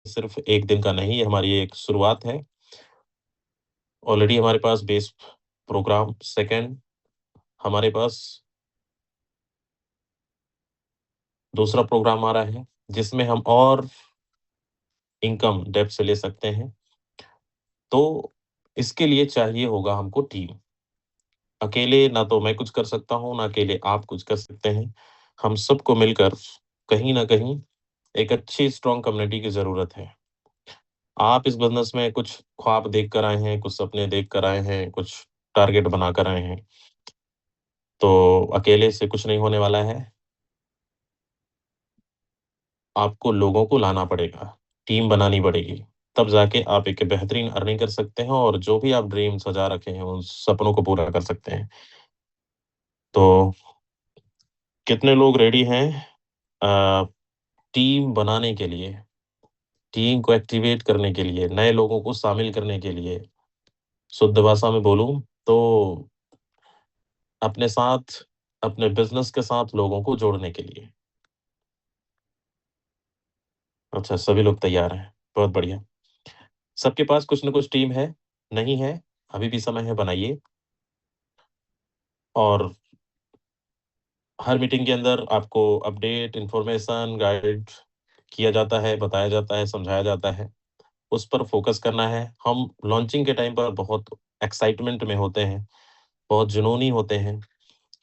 सिर्फ एक दिन का नहीं, ये हमारी एक शुरुआत है। ऑलरेडी हमारे पास बेस प्रोग्राम सेकंड, हमारे पास दूसरा प्रोग्राम आ रहा है जिसमें हम और इनकम डेप्थ से ले सकते हैं। तो इसके लिए चाहिए होगा हमको टीम। अकेले ना तो मैं कुछ कर सकता हूँ, ना अकेले आप कुछ कर सकते हैं। हम सबको मिलकर कहीं न कहीं एक अच्छी स्ट्रॉन्ग कम्युनिटी की ज़रूरत है। आप इस बिज़नेस में कुछ ख्वाब देख कर आए हैं, कुछ सपने देख कर आए हैं, कुछ टारगेट बना कर आए हैं। तो अकेले से कुछ नहीं होने वाला है। आपको लोगों को लाना पड़ेगा, टीम बनानी पड़ेगी, तब जाके आप एक बेहतरीन अर्निंग कर सकते हैं और जो भी आप ड्रीम सजा रखे हैं, उन सपनों को पूरा कर सकते हैं। तो कितने लोग रेडी हैं अ, टीम बनाने के लिए, टीम को एक्टिवेट करने के लिए, नए लोगों को शामिल करने के लिए? शुद्ध भाषा में बोलूँ तो अपने साथ, अपने बिज़नेस के साथ लोगों को जोड़ने के लिए। अच्छा, सभी लोग तैयार हैं, बहुत बढ़िया। सबके पास कुछ न कुछ टीम है? नहीं है? अभी भी समय है, बनाइए। और हर मीटिंग के अंदर आपको अपडेट, इन्फॉर्मेशन, गाइड किया जाता है, बताया जाता है, समझाया जाता है। उस पर फ़ोकस करना है। हम लॉन्चिंग के टाइम पर बहुत एक्साइटमेंट में होते हैं, बहुत जुनूनी होते हैं,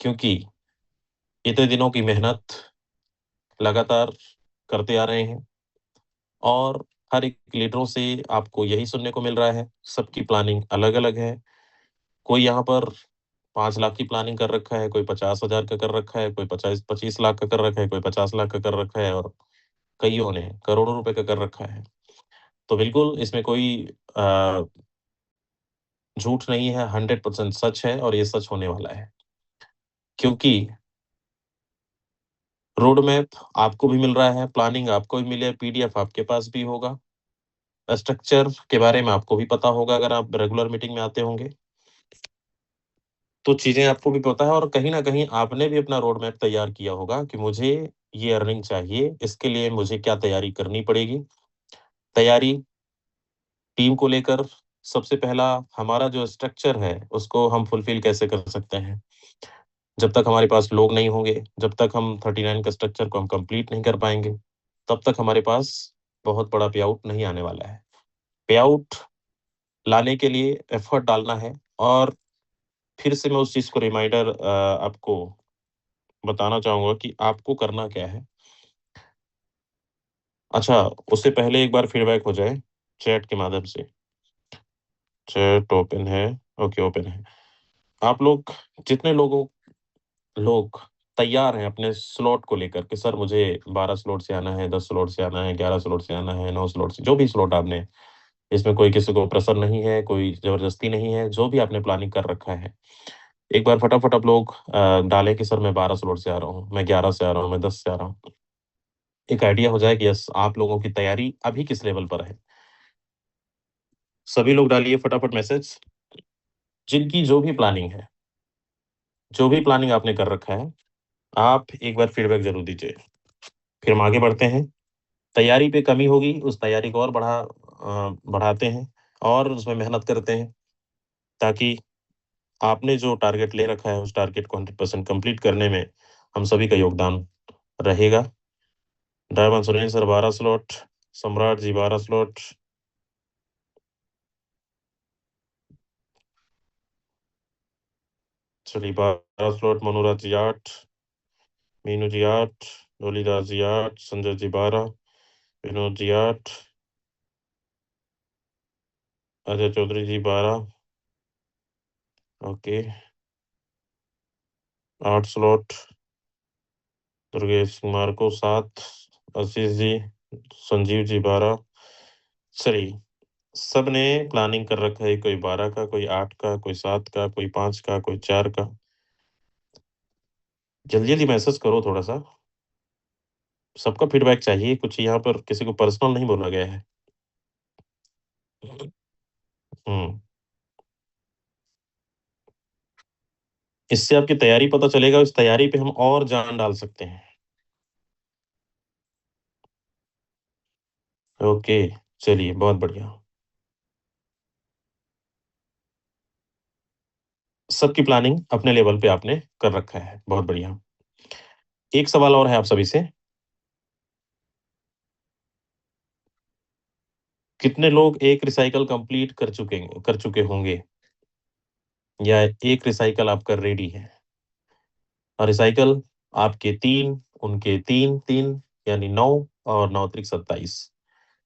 क्योंकि इतने दिनों की मेहनत लगातार करते आ रहे हैं और हर एक लीडरों से आपको यही सुनने को मिल रहा है, सबकी प्लानिंग अलग-अलग है। कोई यहाँ पर 5 लाख की प्लानिंग कर रखा है, कोई 50,000 का कर रखा है, कोई 25 लाख का कर रखा है, कोई 50 लाख का कर रखा है और कइयों ने करोड़ों रुपए का कर रखा है। तो बिल्कुल इसमें कोई अ, झूठ नहीं है, 100% सच है और ये सच होने वाला है। क्योंकि रोड मैप आपको भी मिल रहा है, प्लानिंग आपको भी मिले, पीडीएफ आपके पास भी होगा। स्ट्रक्चर के बारे में आपको भी पता होगा अगर आप रेगुलर मीटिंग में आते होंगे। तो चीज़ें आपको भी पता है और कहीं न कहीं आपने भी अपना रोड मैप तैयार किया होगा कि मुझे ये अर्निंग चाहिए, इसके लिए मुझे क्या तैयारी करनी पड़ेगी। तैयारी टीम को लेकर सबसे पहला हमारा जो स्ट्रक्चर है, उसको हम फुलफ़िल कैसे कर सकते हैं। जब तक हमारे पास लोग नहीं होंगे, जब तक हम 39 का स्ट्रक्चर को हम कंप्लीट नहीं कर पाएँगे, तब तक हमारे पास बहुत बड़ा पे-आउट नहीं आने वाला है। पे-आउट लाने के लिए एफर्ट डालना है और फिर से मैं उस चीज़ को रिमाइंडर आपको बताना चाहूँगा कि आपको करना क्या है। अच्छा, उससे पहले एक बार फीडबैक हो जाए चैट के माध्यम से। चैट ओपन है, ओके ओपन है। आप लोग जितने लोग तैयार हैं अपने स्लॉट को लेकर कि सर मुझे 12 स्लॉट से आना है, 10 स्लॉट से आना है, 11 स्लॉट से आना है, 9 स्लॉट से, जो भी स्लॉट आपने, इसमें कोई किसी को प्रेशर नहीं है, कोई ज़बरदस्ती नहीं है, जो भी आपने प्लानिंग कर रखा है। एक बार फटाफट आप लोग डालें कि सर मैं 12 स्लॉट से आ रहा हूँ, मैं 11 से आ रहा हूँ, मैं 10 से आ रहा हूँ। एक आइडिया हो जाए कि यस, आप लोगों की तैयारी अभी किस लेवल पर है। सभी लोग डालिए फटाफट मैसेज, जिनकी जो भी प्लानिंग आपने कर रखा है, आप एक बार फीडबैक ज़रूर दीजिए। फिर हम आगे बढ़ते हैं। तैयारी पे कमी होगी, उस तैयारी को और बढ़ाते हैं और उसमें मेहनत करते हैं, ताकि आपने जो टारगेट ले रखा है, उस टारगेट को 100% कंप्लीट करने में हम सभी का योगदान रहेगा। डायमंड सुनील सर 12 स्लॉट, सम्राट जी 12 स्लॉट, चलिए 12 स्लॉट, मनोराज जी 8, मीनू जी 8, डोलीदास जी 8, संजय जी 12, विनोद जी 8, अजय चौधरी जी 12, ओके, 8 स्लॉट, दुर्गेश कुमार को 7, आशीष जी, संजीव जी 12। चलिए, सबने प्लानिंग कर रखा है, कोई 12 का, कोई 8 का, कोई 7 का, कोई 5 का, कोई 4 का। जल्दी-जल्दी मैसेज करो थोड़ा-सा। सबका फीडबैक चाहिए, कुछ यहाँ पर किसी को पर्सनल नहीं बोला गया है। हुँ, इससे आपकी तैयारी पता चलेगा, उस तैयारी पे हम और जान डाल सकते हैं। ओके, चलिए बहुत बढ़िया। सबकी प्लानिंग अपने लेवल पे आपने कर रखा है, बहुत बढ़िया। एक सवाल और है आप सभी से, कितने लोग एक रिसाइकल कंप्लीट कर चुके होंगे, या एक रिसाइकल आपका रेडी है? और रिसाइकल आपके तीन, उनके तीन तीन, यानी 9, और 9 त्रिक 27,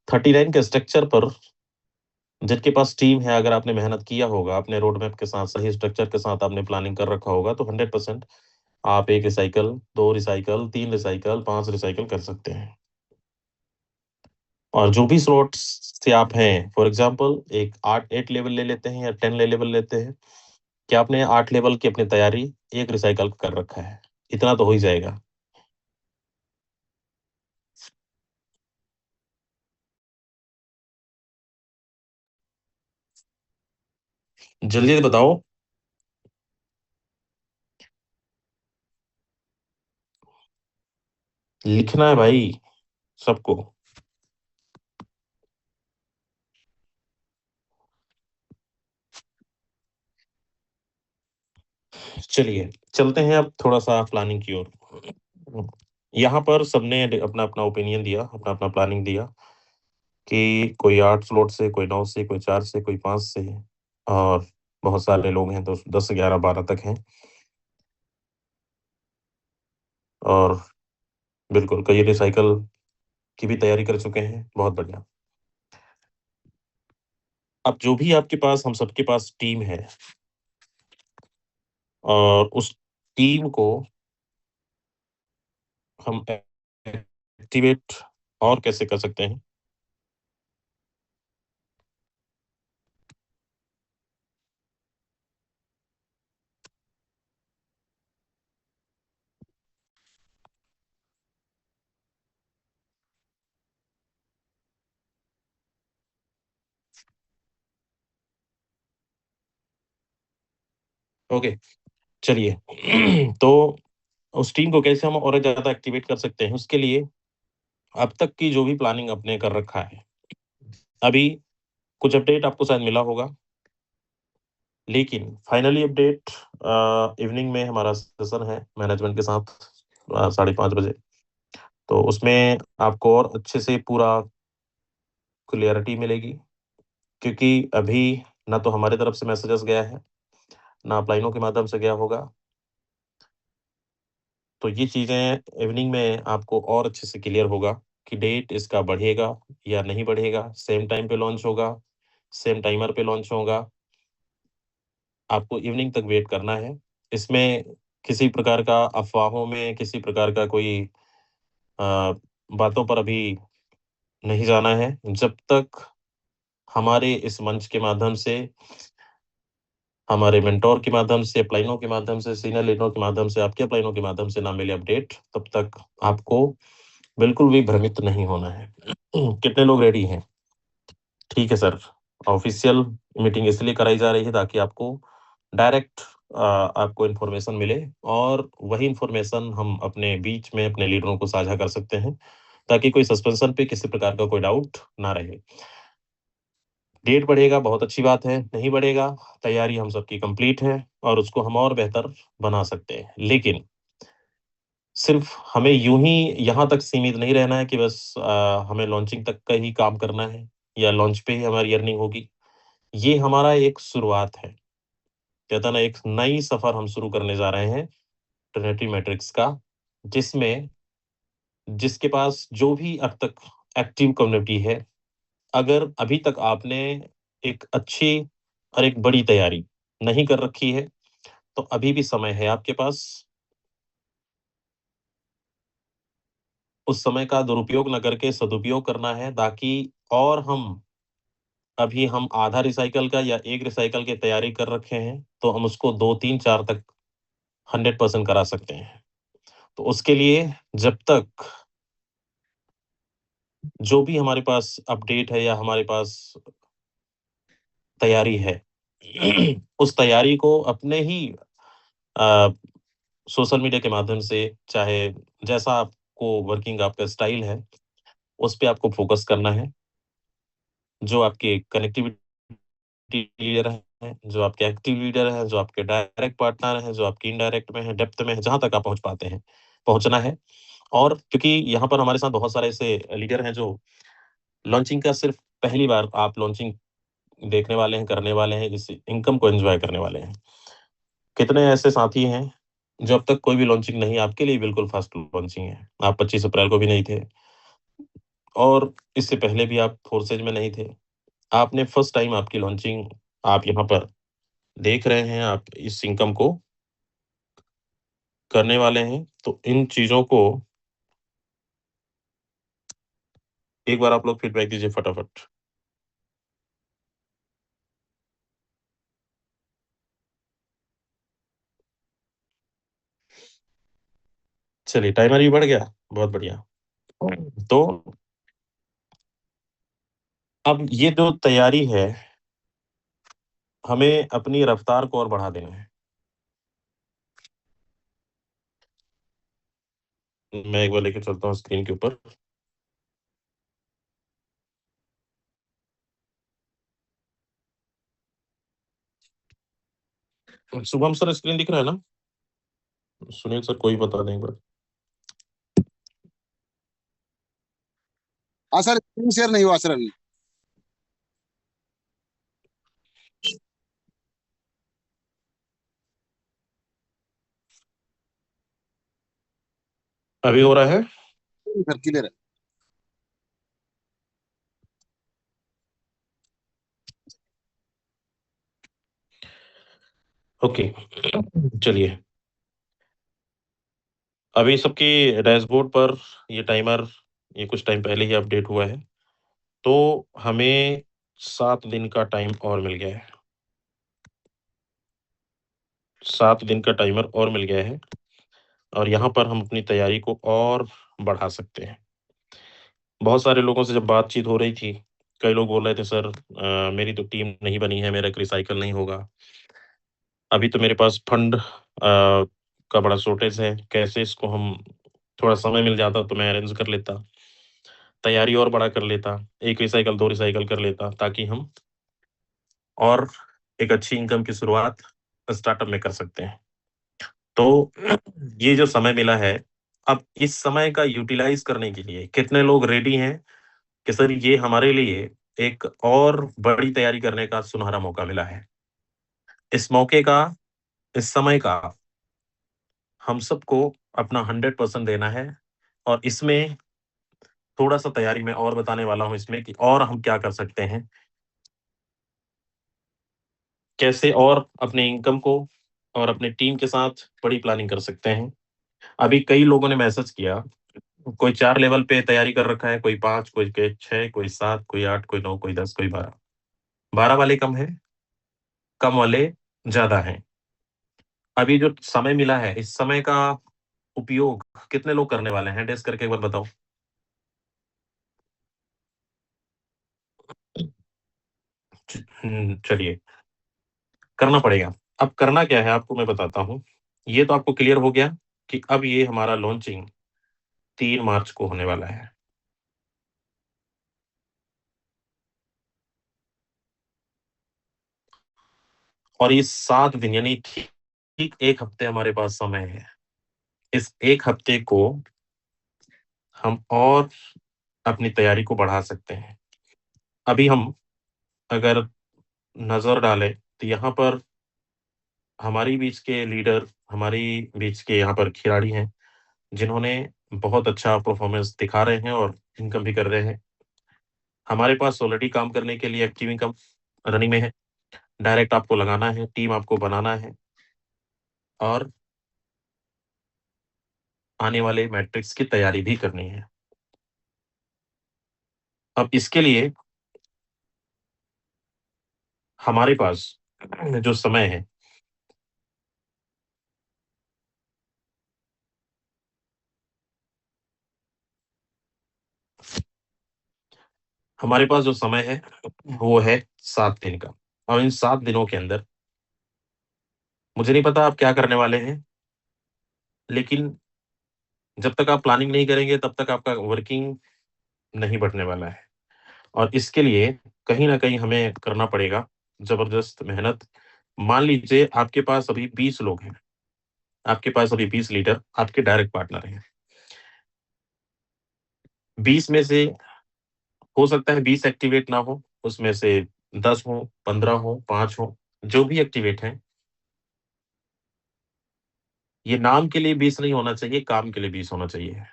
39 के स्ट्रक्चर पर जिनके पास टीम है, अगर आपने मेहनत किया होगा, अपने रोड मैप के साथ सही स्ट्रक्चर के साथ आपने प्लानिंग कर रखा होगा, तो 100% आप एक रिसाइकल, दो रिसाइकल, तीन रिसाइकल, पांच रिसाइकल कर सकते हैं। और जो भी स्लॉट्स से आप हैं, फॉर एग्जांपल एक 8 लेवल ले लेते हैं या 10 लेवल लेते हैं, कि आपने 8 लेवल की अपनी तैयारी एक रिसाइकल कर रखा है, इतना तो हो ही जाएगा। जल्दी जल्दी बताओ। लिखना है भाई सबको। चलिए चलते हैं अब थोड़ा सा प्लानिंग की ओर। यहाँ पर सबने अपना अपना ओपिनियन दिया, अपना अपना प्लानिंग दिया, कि कोई 8 स्लॉट से, कोई 9 से, कोई 4 से, कोई 5 से, और बहुत सारे लोग हैं तो 10, 11, 12 तक हैं। और बिल्कुल कई रिसाइकल की भी तैयारी कर चुके हैं, बहुत बढ़िया। अब जो भी आपके पास, हम सबके पास टीम है, और उस टीम को हम एक्टिवेट और कैसे कर सकते हैं? ओके, चलिए। तो उस टीम को कैसे हम और ज़्यादा एक्टिवेट कर सकते हैं, उसके लिए अब तक की जो भी प्लानिंग आपने कर रखा है, अभी कुछ अपडेट आपको शायद मिला होगा, लेकिन फाइनली अपडेट इवनिंग में हमारा सेशन है मैनेजमेंट के साथ, 5:30 बजे। तो उसमें आपको और अच्छे से पूरा क्लियरिटी मिलेगी, क्योंकि अभी ना तो हमारे तरफ से मैसेजेस गया है, ना अपलाइनों के माध्यम से गया होगा। तो ये चीज़ें इवनिंग में आपको और अच्छे से क्लियर होगा कि डेट इसका बढ़ेगा या नहीं बढ़ेगा, सेम टाइम पे लॉन्च होगा, सेम टाइमर पे लॉन्च होगा। आपको इवनिंग तक वेट करना है। इसमें किसी प्रकार का अफ़वाहों में, किसी प्रकार का कोई अ, बातों पर अभी नहीं जाना है। जब तक हमारे इस मंच के माध्यम से, हमारे मेंटोर के माध्यम से, अपलाइनों के माध्यम से, सीनियर लीडरों के माध्यम से, आपके अपलाइनों के माध्यम से ना मिले अपडेट, तब तक आपको बिल्कुल भी भ्रमित नहीं होना है। कितने लोग रेडी हैं? ठीक है सर। ऑफिशियल मीटिंग इसलिए कराई जा रही है ताकि आपको डायरेक्ट आपको इन्फॉर्मेशन मिले, और वही इन्फॉर्मेशन हम अपने बीच में अपने लीडरों को साझा कर सकते हैं, ताकि कोई सस्पेंशन पे किसी प्रकार का कोई डाउट ना रहे। डेट बढ़ेगा, बहुत अच्छी बात है। नहीं बढ़ेगा, तैयारी हम सबकी कंप्लीट है, और उसको हम और बेहतर बना सकते हैं। लेकिन सिर्फ हमें यूं ही यहाँ तक सीमित नहीं रहना है कि बस हमें लॉन्चिंग तक का ही काम करना है, या लॉन्च पे ही हमारी अर्निंग होगी। ये हमारा एक शुरुआत है। कहता ना, एक नई सफर हम शुरू करने जा रहे हैं ट्रिनिटी मैट्रिक्स का, जिसमें जिसके पास जो भी अब तक एक्टिव कम्युनिटी है, अगर अभी तक आपने एक अच्छी और एक बड़ी तैयारी नहीं कर रखी है, तो अभी भी समय है आपके पास। उस समय का दुरुपयोग ना करके सदुपयोग करना है, ताकि और हम आधा रिसाइकल का या एक रिसाइकल की तैयारी कर रखे हैं, तो हम उसको 2, 3, 4 तक 100% करा सकते हैं। तो उसके लिए जब तक जो भी हमारे पास अपडेट है या हमारे पास तैयारी है, उस तैयारी को अपने ही अ, सोशल मीडिया के माध्यम से, चाहे जैसा आपको वर्किंग आपका स्टाइल है, उस पे आपको फोकस करना है। जो आपके कनेक्टिविटी लीडर हैं, जो आपके एक्टिव लीडर हैं, जो आपके डायरेक्ट पार्टनर हैं, जो आपके इनडायरेक्ट में हैं, डेप्थ में हैं, जहाँ तक आप पहुँच पाते हैं, पहुँचना है। और क्योंकि यहाँ पर हमारे साथ बहुत सारे ऐसे लीडर हैं जो लॉन्चिंग का सिर्फ़ पहली बार आप लॉन्चिंग देखने वाले हैं, करने वाले हैं, इस इनकम को एन्जॉय करने वाले हैं। कितने ऐसे साथी हैं, जो अब तक कोई भी लॉन्चिंग नहीं, आपके लिए बिल्कुल फर्स्ट लॉन्चिंग है। आप 25 अप्रैल को भी नहीं थे और इससे पहले भी आप फोर्सेज में नहीं थे। आपने फर्स्ट टाइम आपकी लॉन्चिंग आप यहाँ पर देख रहे हैं, आप इस इनकम को करने वाले हैं, तो इन चीज़ों को एक बार आप लोग फीडबैक दीजिए फटाफट। चलिए टाइमर भी बढ़ गया, बहुत बढ़िया। तो अब ये जो तैयारी है, हमें अपनी रफ्तार को और बढ़ा देना है। मैं एक बार लेके चलता हूँ स्क्रीन के ऊपर। शुभम सर स्क्रीन दिख रहा है ना? सुनील सर कोई बता दें एक बार। हाँ सर, स्क्रीन शेयर नहीं हुआ सर अभी। अभी हो रहा है? सर क्लियर है। ओके। चलिए, अभी सबकी डैशबोर्ड पर ये टाइमर ये कुछ टाइम पहले ही अपडेट हुआ है। तो हमें 7 दिन का टाइम और मिल गया है। 7 दिन का टाइमर और मिल गया है और यहाँ पर हम अपनी तैयारी को और बढ़ा सकते हैं। बहुत सारे लोगों से जब बातचीत हो रही थी, कई लोग बोल रहे थे सर मेरी तो टीम नहीं बनी है, मेरा एक रिसाइकल नहीं होगा। अभी तो मेरे पास फंड का बड़ा शॉर्टेज है, कैसे इसको हम थोड़ा समय मिल जाता तो मैं अरेंज कर लेता, तैयारी और बड़ा कर लेता, 1 रिसाइकल 2 रिसाइकल कर लेता ताकि हम और एक अच्छी इनकम की शुरुआत स्टार्टअप में कर सकते हैं। तो ये जो समय मिला है, अब इस समय का यूटिलाइज़ करने के लिए कितने लोग रेडी हैं कि सर ये हमारे लिए एक और बड़ी तैयारी करने का सुनहरा मौका मिला है। इस मौके का, इस समय का हम सबको अपना 100% देना है और इसमें थोड़ा-सा तैयारी मैं और बताने वाला हूँ इसमें कि और हम क्या कर सकते हैं, कैसे और अपने इनकम को और अपने टीम के साथ बड़ी प्लानिंग कर सकते हैं। अभी कई लोगों ने मैसेज किया, कोई 4 लेवल पे तैयारी कर रखा है, कोई 5, कोई के 6, कोई 7, कोई 8, कोई 9, कोई 10, कोई 12। 12 वाले कम हैं, कम वाले ज़्यादा हैं। अभी जो समय मिला है, इस समय का उपयोग कितने लोग करने वाले हैं? हैंड रेज़ करके एक बार बताओ। चलिए, करना पड़ेगा। अब करना क्या है आपको मैं बताता हूँ। ये तो आपको क्लियर हो गया कि अब ये हमारा लॉन्चिंग 3 मार्च को होने वाला है और ये 7 दिन यानी ठीक 1 हफ्ते हमारे पास समय है। इस 1 हफ्ते को हम और अपनी तैयारी को बढ़ा सकते हैं। अभी हम अगर नज़र डालें तो यहाँ पर हमारी बीच के लीडर, हमारी बीच के यहाँ पर खिलाड़ी हैं, जिन्होंने बहुत अच्छा परफ़ॉर्मेंस दिखा रहे हैं और इनकम भी कर रहे हैं। हमारे पास ऑलरेडी काम करने के लिए एक्टिव इनकम रनिंग में है। डायरेक्ट आपको लगाना है, टीम आपको बनाना है और आने वाले मैट्रिक्स की तैयारी भी करनी है। अब इसके लिए हमारे पास जो समय है, हमारे पास जो समय है, वो है 7 दिन का और इन 7 दिनों के अंदर मुझे नहीं पता आप क्या करने वाले हैं, लेकिन जब तक आप प्लानिंग नहीं करेंगे, तब तक आपका वर्किंग नहीं बढ़ने वाला है और इसके लिए कहीं ना कहीं हमें करना पड़ेगा जबरदस्त मेहनत। मान लीजिए आपके पास अभी 20 लोग हैं, आपके पास अभी 20 लीडर आपके डायरेक्ट पार्टनर हैं। 20 में से हो सकता है 20 एक्टिवेट ना हो, उसमें से 10 हो, 15 हो, 5 हो, जो भी एक्टिवेट हैं। ये नाम के लिए 20 नहीं होना चाहिए, काम के लिए 20 होना चाहिए।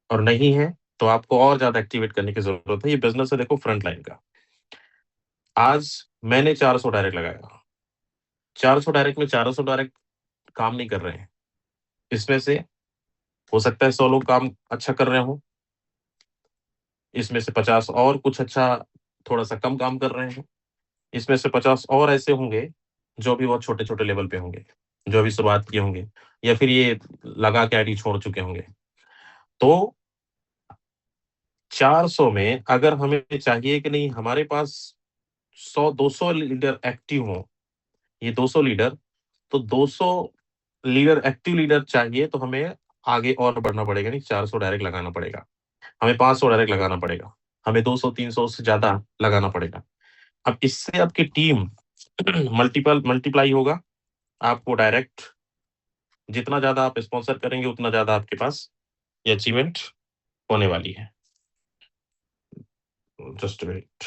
और नहीं है तो आपको और ज्यादा एक्टिवेट करने की जरूरत है। ये बिजनेस है, देखो, फ्रंट लाइन का। आज मैंने 400 डायरेक्ट लगाया, 400 डायरेक्ट में 400 डायरेक्ट काम नहीं कर रहे हैं। इसमें से हो सकता है 100 लोग काम अच्छा कर रहे हो, इसमें से 50 और कुछ अच्छा थोड़ा सा कम काम कर रहे हैं, इसमें से 50 और ऐसे होंगे जो भी बहुत छोटे छोटे लेवल पे होंगे, जो अभी शुरुआत किए होंगे, या फिर ये लगा के आईडी छोड़ चुके होंगे। तो 400 में अगर हमें चाहिए कि नहीं हमारे पास 100-200 लीडर एक्टिव हो, ये 200 लीडर, तो 200 लीडर एक्टिव लीडर चाहिए, तो हमें आगे और बढ़ना पड़ेगा, नहीं 400 डायरेक्ट लगाना पड़ेगा, हमें 500 डायरेक्ट लगाना पड़ेगा, हमें 200-300 से ज्यादा लगाना पड़ेगा। अब इससे आपकी टीम मल्टीप्लाई होगा। आपको डायरेक्ट जितना ज्यादा आप स्पॉन्सर करेंगे उतना ज्यादा आपके पास ये अचीवमेंट होने वाली है। Just wait.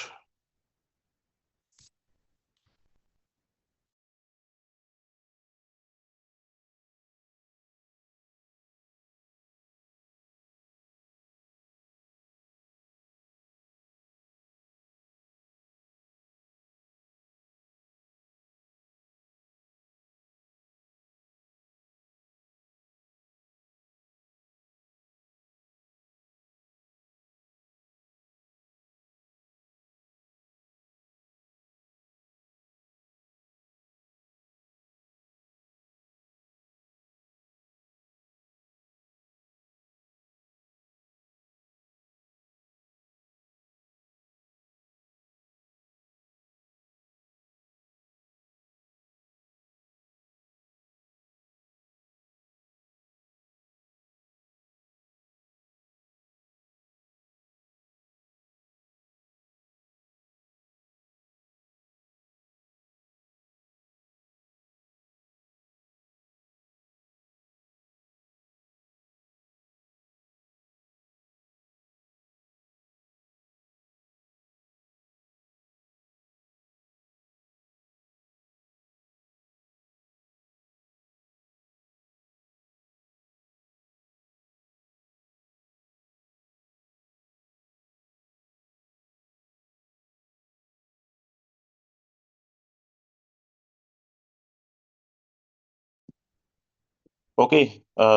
ओके,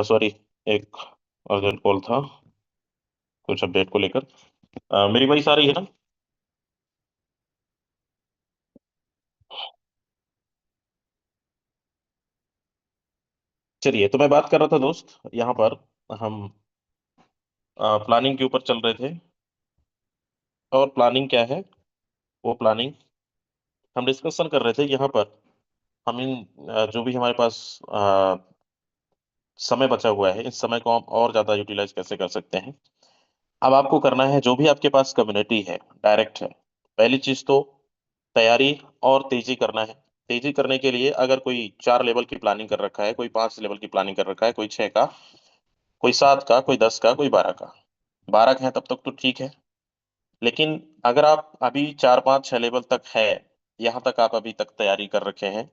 सॉरी, एक अर्जेंट कॉल था कुछ अपडेट को लेकर। मेरी वॉइस आ रही है ना? चलिए, तो मैं बात कर रहा था दोस्त, यहाँ पर हम प्लानिंग के ऊपर चल रहे थे। और प्लानिंग क्या है? वो प्लानिंग हम डिस्कशन कर रहे थे यहाँ पर। हम इन जो भी हमारे पास समय बचा हुआ है, इस समय को हम और ज्यादा यूटिलाइज कैसे कर सकते हैं। अब आपको करना है, जो भी आपके पास कम्युनिटी है, डायरेक्ट है, पहली चीज तो तैयारी और तेजी करना है। तेजी करने के लिए अगर कोई 4 लेवल की प्लानिंग कर रखा है, कोई 5 लेवल की प्लानिंग कर रखा है, कोई 6 का, कोई 7 का, कोई 10 का, कोई 12 का, 12 का है तब तक तो ठीक है। लेकिन अगर आप अभी 4, 5, 6 लेवल तक है, यहाँ तक आप अभी तक तैयारी कर रखे हैं,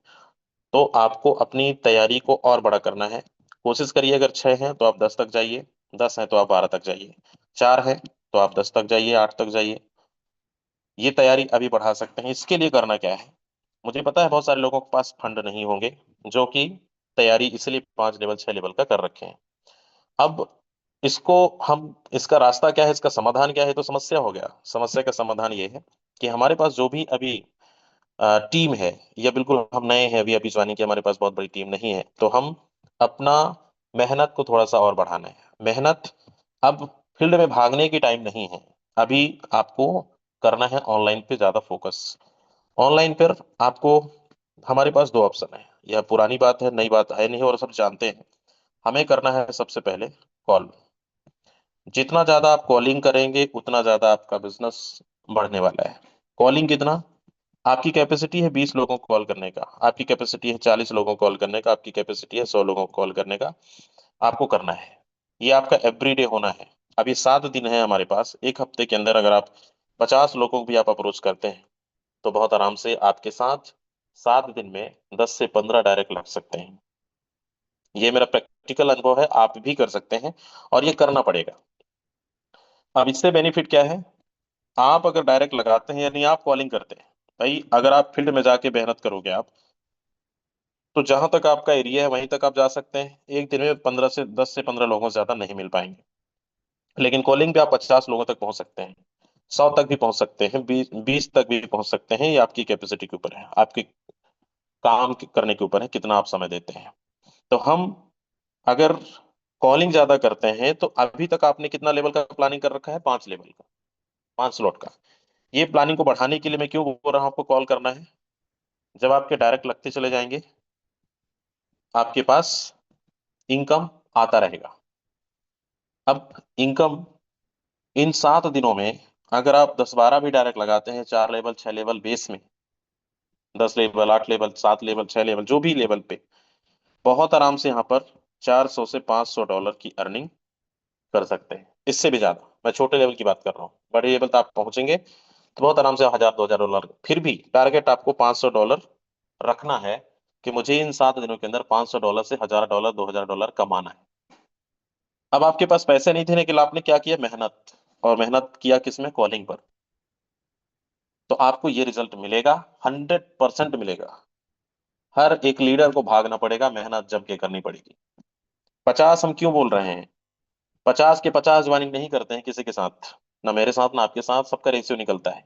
तो आपको अपनी तैयारी को और बड़ा करना है। कोशिश करिए, अगर 6 हैं तो आप 10 तक जाइए, 10 हैं तो आप 12 तक जाइए, 4 है तो आप 10 तक जाइए, 8 तक जाइए। ये तैयारी अभी बढ़ा सकते हैं। इसके लिए करना क्या है? मुझे पता है बहुत सारे लोगों के पास फंड नहीं होंगे, जो कि तैयारी इसलिए 5 लेवल 6 लेवल का कर रखे हैं। अब इसको हम इसका रास्ता क्या है, इसका समाधान क्या है? तो समस्या हो गया, समस्या का समाधान ये है कि हमारे पास जो भी अभी टीम है, या बिल्कुल हम नए हैं, अभी अभी ज्वाइनिंग की, हमारे पास बहुत बड़ी टीम नहीं है, तो हम अपना मेहनत को थोड़ा सा और बढ़ाना है। मेहनत, अब फील्ड में भागने की टाइम नहीं है। अभी आपको करना है ऑनलाइन पे ज्यादा फोकस। ऑनलाइन पर आपको, हमारे पास दो ऑप्शन है, यह पुरानी बात है, नई बात है नहीं, और सब जानते हैं। हमें करना है सबसे पहले कॉल। जितना ज्यादा आप कॉलिंग करेंगे उतना ज्यादा आपका बिजनेस बढ़ने वाला है। कॉलिंग कितना, आपकी कैपेसिटी है 20 लोगों को कॉल करने का, आपकी कैपेसिटी है 40 लोगों को कॉल करने का, आपकी कैपेसिटी है 100 लोगों को कॉल करने का, आपको करना है। ये आपका एवरीडे होना है। अब ये 7 दिन है हमारे पास, एक हफ्ते के अंदर अगर आप 50 लोगों को भी आप अप्रोच करते हैं तो बहुत आराम से आपके साथ 7 दिन में 10 से 15 डायरेक्ट लग सकते हैं। ये मेरा प्रैक्टिकल अनुभव है, आप भी कर सकते हैं और ये करना पड़ेगा। अब इससे बेनिफिट क्या है, आप अगर डायरेक्ट लगाते हैं यानी आप कॉलिंग करते हैं, भाई अगर आप फील्ड में जाके मेहनत करोगे आप, तो जहां तक आपका एरिया है वहीं तक आप जा सकते हैं। एक दिन में 10 से 15 लोगों से ज्यादा नहीं मिल पाएंगे। लेकिन कॉलिंग पे आप 50 लोगों तक पहुंच सकते हैं, 100 तक भी पहुंच सकते हैं, 20 तक भी पहुंच सकते हैं। ये आपकी कैपेसिटी के ऊपर है, आपके करने के ऊपर है, कितना आप समय देते हैं। तो हम अगर कॉलिंग ज्यादा करते हैं तो अभी तक आपने कितना लेवल का प्लानिंग कर रखा है, 5 लेवल का, 5 स्लॉट का। ये प्लानिंग को बढ़ाने के लिए मैं क्यों बोल रहा हूँ आपको कॉल करना है, जब आपके डायरेक्ट लगते चले जाएंगे आपके पास इनकम आता रहेगा। अब इनकम इन 7 दिनों में अगर आप 10-12 भी डायरेक्ट लगाते हैं, 4 लेवल 6 लेवल बेस में, 10 लेवल 8 लेवल 7 लेवल 6 लेवल जो भी लेवल पे, बहुत आराम से यहाँ पर $400 से $500 की अर्निंग कर सकते हैं, इससे भी ज्यादा। मैं छोटे लेवल की बात कर रहा हूँ, बड़े लेवल तक आप पहुंचेंगे तो बहुत आराम से 1000-2000 डॉलर। फिर भी टारगेट आपको $500 रखना है कि मुझे इन 7 दिनों के अंदर $500 से $1000 $2000 कमाना है। अब आपके पास पैसे नहीं थे लेकिन आपने क्या किया, मेहनत, और मेहनत किया किसमें, कॉलिंग पर। तो आपको ये रिजल्ट मिलेगा, 100% मिलेगा। हर एक लीडर को भागना पड़ेगा, मेहनत जम के करनी पड़ेगी। 50 हम क्यों बोल रहे हैं, 50 के 50 ज्वाइनिंग नहीं करते हैं किसी के साथ, ना मेरे साथ ना आपके साथ, सबका रेशियो निकलता है।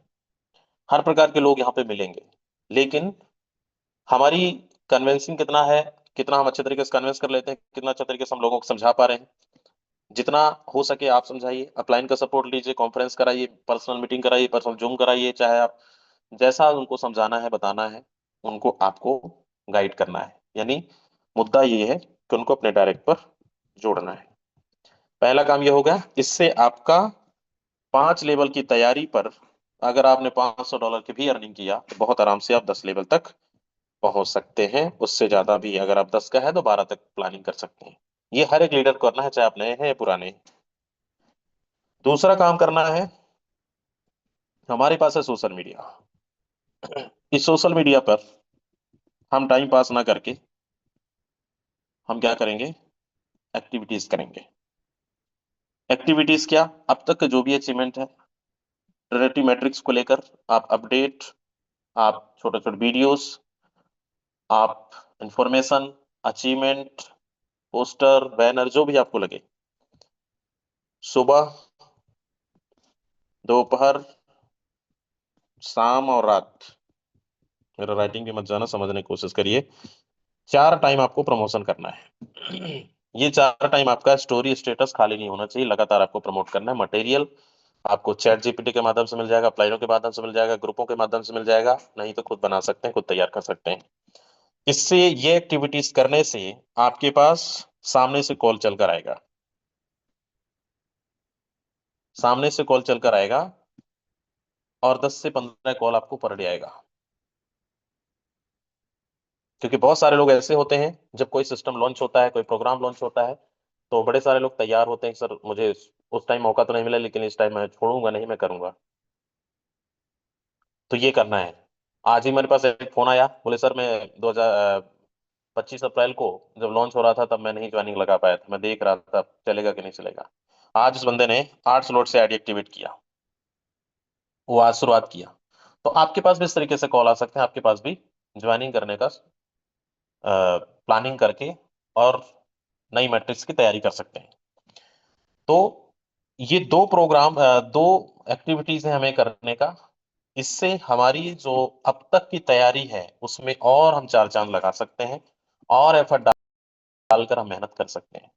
हर प्रकार के लोग यहाँ पे मिलेंगे, लेकिन हमारी कन्वेंसिंग कितना है, कितना हम अच्छे तरीके से कन्विंस कर लेते हैं, कितना अच्छे तरीके से हम लोगों को समझा पा रहे हैं। जितना हो सके आप समझाइए, अपलाइन का सपोर्ट लीजिए, कॉन्फ्रेंस कराइए, पर्सनल मीटिंग कराइए, पर्सनल जूम कराइए, चाहे आप जैसा उनको समझाना है बताना है, उनको आपको गाइड करना है। यानी मुद्दा ये है कि उनको अपने डायरेक्ट पर जोड़ना है। पहला काम ये हो गया। इससे आपका 5 लेवल की तैयारी पर अगर आपने $500 की भी अर्निंग किया तो बहुत आराम से आप 10 लेवल तक पहुंच सकते हैं। उससे ज्यादा भी अगर आप 10 का है तो 12 तक प्लानिंग कर सकते हैं। ये हर एक लीडर को करना है, चाहे आप नए हैं या पुराने हैं। दूसरा काम करना है, हमारे पास है सोशल मीडिया। इस सोशल मीडिया पर हम टाइम पास ना करके हम क्या करेंगे, एक्टिविटीज करेंगे। एक्टिविटीज क्या, अब तक का जो भी अचीवमेंट है रिलेटिव मैट्रिक्स को लेकर, आप अपडेट, आप छोटे छोटे वीडियोस, आप इंफॉर्मेशन, अचीवमेंट, पोस्टर बैनर जो भी आपको लगे, सुबह, दोपहर, शाम और रात, मेरा राइटिंग भी मत जाना, समझने की कोशिश करिए। 4 टाइम आपको प्रमोशन करना है। ये 4 टाइम आपका स्टोरी स्टेटस खाली नहीं होना चाहिए, लगातार आपको प्रमोट करना है। मटेरियल आपको चैट जीपीटी के माध्यम से मिल जाएगा, अप्लाइनों के माध्यम से मिल जाएगा, ग्रुपों के माध्यम से मिल जाएगा, नहीं तो खुद बना सकते हैं, खुद तैयार कर सकते हैं। इससे ये एक्टिविटीज करने से आपके पास सामने से कॉल चलकर आएगा, सामने से कॉल चलकर आएगा, और 10 से 15 कॉल आपको पर डे आएगा। क्योंकि बहुत सारे लोग ऐसे होते हैं, जब कोई सिस्टम लॉन्च होता है, कोई प्रोग्राम लॉन्च होता है, तो बड़े सारे लोग तैयार होते हैं, सर मुझे उस टाइम मौका तो नहीं मिला लेकिन इस टाइम मैं छोड़ूंगा नहीं, मैं करूंगा। तो ये करना है। आज ही मेरे पास एक फोन आया, बोले सर मैं 2025 अप्रैल को जब लॉन्च हो रहा था तब मैं नहीं ज्वाइनिंग लगा पाया था, मैं देख रहा था चलेगा कि नहीं चलेगा। आज उस बंदे ने 8 स्लॉट से आईडी एक्टिवेट किया, वो आज शुरुआत किया। तो आपके पास भी इस तरीके से कॉल आ सकते हैं, आपके पास भी ज्वाइनिंग करने का प्लानिंग करके और नई मैट्रिक्स की तैयारी कर सकते हैं। तो ये दो एक्टिविटीज हैं हमें करने का। इससे हमारी जो अब तक की तैयारी है उसमें और हम 4 चांद लगा सकते हैं, और एफर्ट डालकर हम मेहनत कर सकते हैं।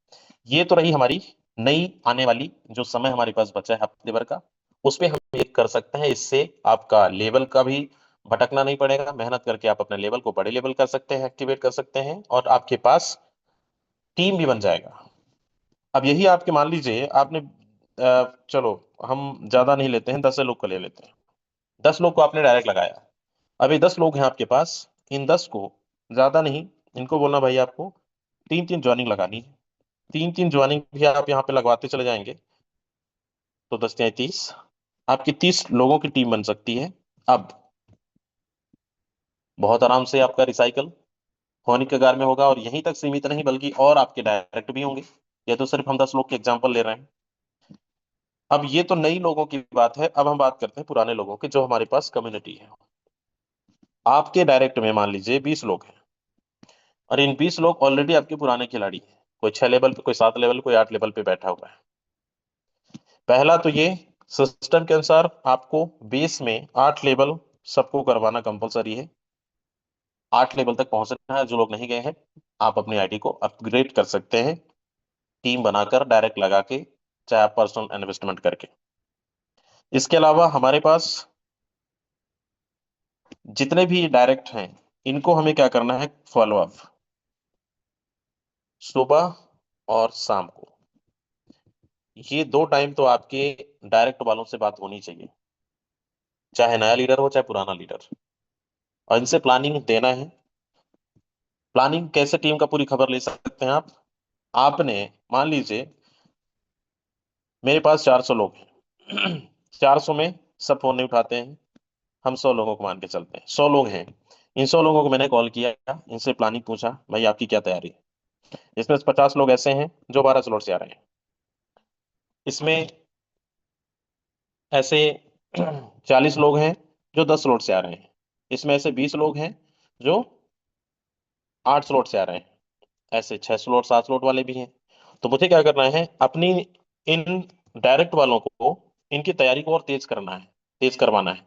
ये तो रही हमारी नई आने वाली जो समय हमारे पास बचा है हफ्ते भर का, उस पे हम एक कर सकते हैं। इससे आपका लेवल का भी भटकना नहीं पड़ेगा, मेहनत करके आप अपने लेवल को बड़े लेवल कर सकते हैं, एक्टिवेट कर सकते हैं, और आपके पास टीम भी बन जाएगा। अब यही आपके मान लीजिए आपने चलो हम ज्यादा नहीं लेते हैं, 10 लोग का ले लेते हैं। 10 लोग को आपने डायरेक्ट लगाया। अभी 10 लोग हैं आपके पास, इन 10 को ज्यादा नहीं, इनको बोलना भाई आपको 3-3 ज्वाइनिंग लगानी है। 3-3 ज्वाइनिंग भी आप यहाँ पे लगवाते चले जाएंगे तो 10 या 30, आपकी 30 लोगों की टीम बन सकती है। अब बहुत आराम से आपका रिसाइकल होने के कगार में होगा, और यहीं तक सीमित नहीं बल्कि और आपके डायरेक्ट भी होंगे। ये तो सिर्फ हम 10 लोग के एग्जाम्पल ले रहे हैं। अब ये तो नई लोगों की बात है, अब हम बात करते हैं पुराने लोगों की जो हमारे पास कम्युनिटी है। आपके डायरेक्ट में मान लीजिए 20 लोग हैं, और इन 20 लोग ऑलरेडी आपके पुराने खिलाड़ी हैं। कोई 6 लेवल पे, कोई 7 लेवल, कोई 8 लेवल पे बैठा हुआ है। पहला तो ये, सिस्टम के अनुसार आपको बेस में 8 लेवल सबको करवाना कंपलसरी है। 8 लेवल तक पहुंचना है। जो लोग नहीं गए हैं, आप अपनी आईडी को अपग्रेड कर सकते हैं, टीम बनाकर डायरेक्ट लगा के, चाहे आप पर्सनल इन्वेस्टमेंट करके। इसके अलावा हमारे पास जितने भी डायरेक्ट हैं, इनको हमें क्या करना है, फॉलो अप सुबह और शाम को। ये 2 टाइम तो आपके डायरेक्ट वालों से बात होनी चाहिए, चाहे नया लीडर हो चाहे पुराना लीडर, और इनसे प्लानिंग देना है। प्लानिंग कैसे टीम का पूरी खबर ले सकते हैं आप? आपने मान लीजिए मेरे पास 400 लोग हैं। 400 में सब फोन नहीं उठाते हैं। हम 100 लोगों को मान के चलते हैं, 100 लोग हैं। इन 100 लोगों को मैंने कॉल किया, इनसे प्लानिंग पूछा, भाई आपकी क्या तैयारी है? इसमें 50 लोग ऐसे हैं जो 12 स्लॉट से आ रहे हैं। इसमें ऐसे 40 लोग हैं जो 10 स्लॉट से आ रहे हैं। इसमें ऐसे 20 लोग हैं जो 8 स्लॉट से आ रहे हैं। ऐसे 6 स्लॉट 7 स्लॉट वाले भी हैं। तो मुझे क्या करना है, अपनी इन डायरेक्ट वालों को, इनकी तैयारी को और तेज करना है, तेज करवाना है।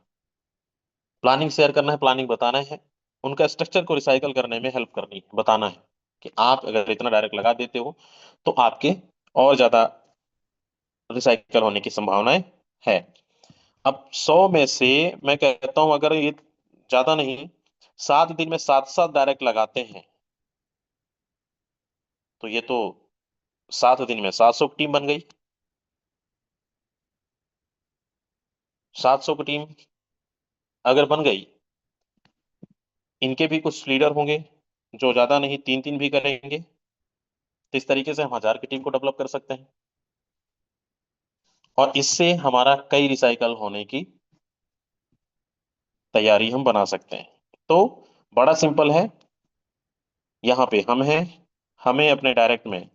प्लानिंग शेयर करना है, प्लानिंग बताना है, उनका स्ट्रक्चर को रिसाइकल करने में हेल्प करनी है, बताना है कि आप अगर इतना डायरेक्ट लगा देते हो तो आपके और ज्यादा रिसाइकल होने की संभावनाएं है। अब 100 में से मैं कहता हूं, अगर ये ज्यादा नहीं, 7 दिन में 7-7 डायरेक्ट लगाते हैं, तो ये तो 7 दिन में 700 की टीम बन गई। 700 की टीम अगर बन गई, इनके भी कुछ लीडर होंगे जो ज्यादा नहीं 3-3 भी करेंगे, तो इस तरीके से हम 1000 की टीम को डेवलप कर सकते हैं, और इससे हमारा कई रिसाइकल होने की तैयारी हम बना सकते हैं। तो बड़ा सिंपल है। यहाँ पे हम हैं, हमें अपने डायरेक्ट में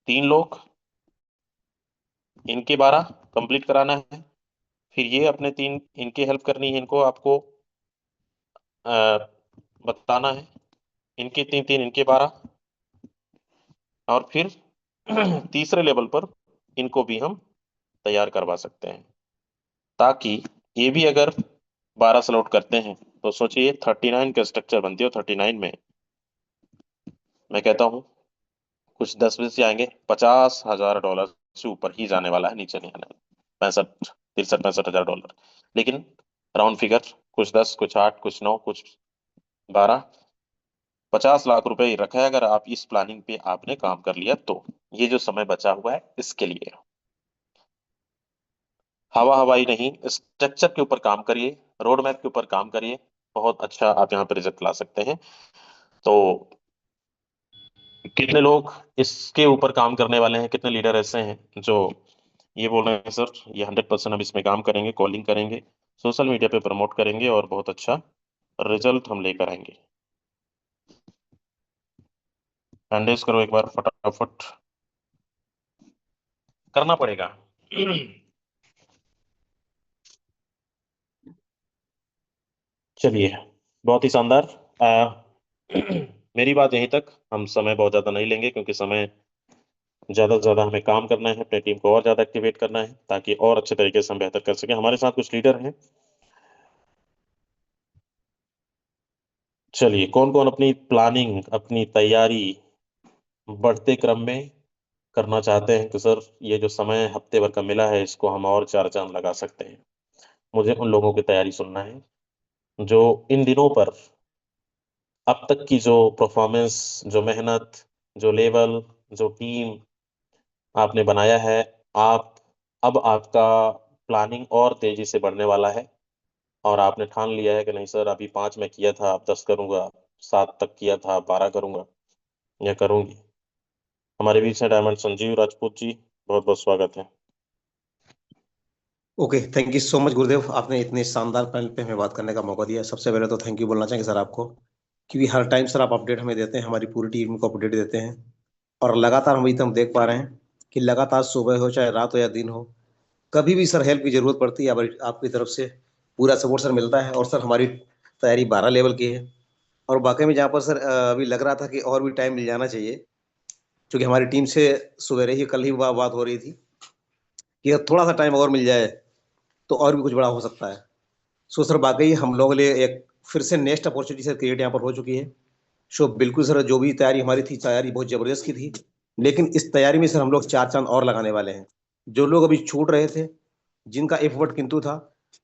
3 लोग, इनके 12 कंप्लीट कराना है। फिर ये अपने 3, इनकी हेल्प करनी है, इनको आपको अ, बताना है, इनके 3-3, इनके 12, और फिर तीसरे लेवल पर इनको भी हम तैयार करवा सकते हैं, ताकि ये भी अगर 12 स्लॉट करते हैं तो सोचिए 39 का स्ट्रक्चर बनती है, और 39 में मैं कहता हूँ कुछ 10 बजे से आएंगे, $50,000 से ऊपर ही जाने वाला है, नीचे नहीं आने वाला। 65, 63, 65 हजार डॉलर। लेकिन राउंड फिगर, कुछ 10, कुछ 8, कुछ 9, कुछ 12, 50 लाख रुपए ही रखा है अगर आप इस प्लानिंग पे आपने काम कर लिया तो। ये जो समय बचा हुआ है इसके लिए हवा हवाई नहीं, स्ट्रक्चर के ऊपर काम करिए, रोड मैप के ऊपर काम करिए, बहुत अच्छा आप यहाँ पर रिजल्ट ला सकते हैं। तो कितने लोग इसके ऊपर काम करने वाले हैं, कितने लीडर ऐसे हैं जो ये बोल रहे हैं सर ये 100% हम इसमें काम करेंगे, कॉलिंग करेंगे, सोशल मीडिया पे प्रमोट करेंगे, और बहुत अच्छा रिजल्ट हम लेकर आएंगे? हैंडल्स करो एक बार फटाफट, करना पड़ेगा। चलिए, बहुत ही शानदार। मेरी बात यहीं तक, हम समय बहुत ज्यादा नहीं लेंगे क्योंकि समय ज्यादा से ज्यादा हमें काम करना है, अपने टीम को और ज्यादा एक्टिवेट करना है ताकि और अच्छे तरीके से हम बेहतर कर सकें। हमारे साथ कुछ लीडर हैं। चलिए, कौन कौन अपनी प्लानिंग, अपनी तैयारी बढ़ते क्रम में करना चाहते हैं कि सर ये जो समय हफ्ते भर का मिला है इसको हम और 4 चांद लगा सकते हैं? मुझे उन लोगों की तैयारी सुनना है जो इन दिनों पर अब तक की जो परफॉर्मेंस, जो मेहनत, जो लेवल, जो टीम आपने बनाया है, आप अब आपका प्लानिंग और तेजी से बढ़ने वाला है। और आपने ठान लिया है कि नहीं सर अभी 5 मैं किया था, अब 10 करूंगा, 7 तक किया था, 12 करूंगा या करूंगी। हमारे बीच हैं डायमंड संजीव राजपूत जी, बहुत बहुत स्वागत है। Okay, thank you so much गुरुदेव, आपने इतने शानदार पैनल पे हमें बात करने का मौका दिया। सबसे पहले तो थैंक यू बोलना चाहेंगे सर आपको, क्योंकि हर टाइम सर आप अपडेट हमें देते हैं, हमारी पूरी टीम को अपडेट देते हैं। और लगातार हम एकदम देख पा रहे हैं कि लगातार सुबह हो चाहे रात हो या दिन हो, कभी भी सर हेल्प की जरूरत पड़ती है आपकी तरफ से पूरा सपोर्ट सर मिलता है। और सर हमारी तैयारी 12 लेवल की है। और वाकई में जहाँ पर सर अभी लग रहा था कि और भी टाइम मिल जाना चाहिए, क्योंकि हमारी टीम से सवेरे ही कल ही बात हो रही थी कि अगर थोड़ा सा टाइम और मिल जाए तो और भी कुछ बड़ा हो सकता है। सो सर वाकई हम लोगों के लिए एक फिर से नेक्स्ट अपॉर्चुनिटी सर क्रिएट यहाँ पर हो चुकी है। सो बिल्कुल सर, जो भी तैयारी हमारी थी, तैयारी बहुत जबरदस्त की थी, लेकिन इस तैयारी में सर हम लोग चार चांद और लगाने वाले हैं। जो लोग अभी छूट रहे थे, जिनका एफर्ट किंतु था,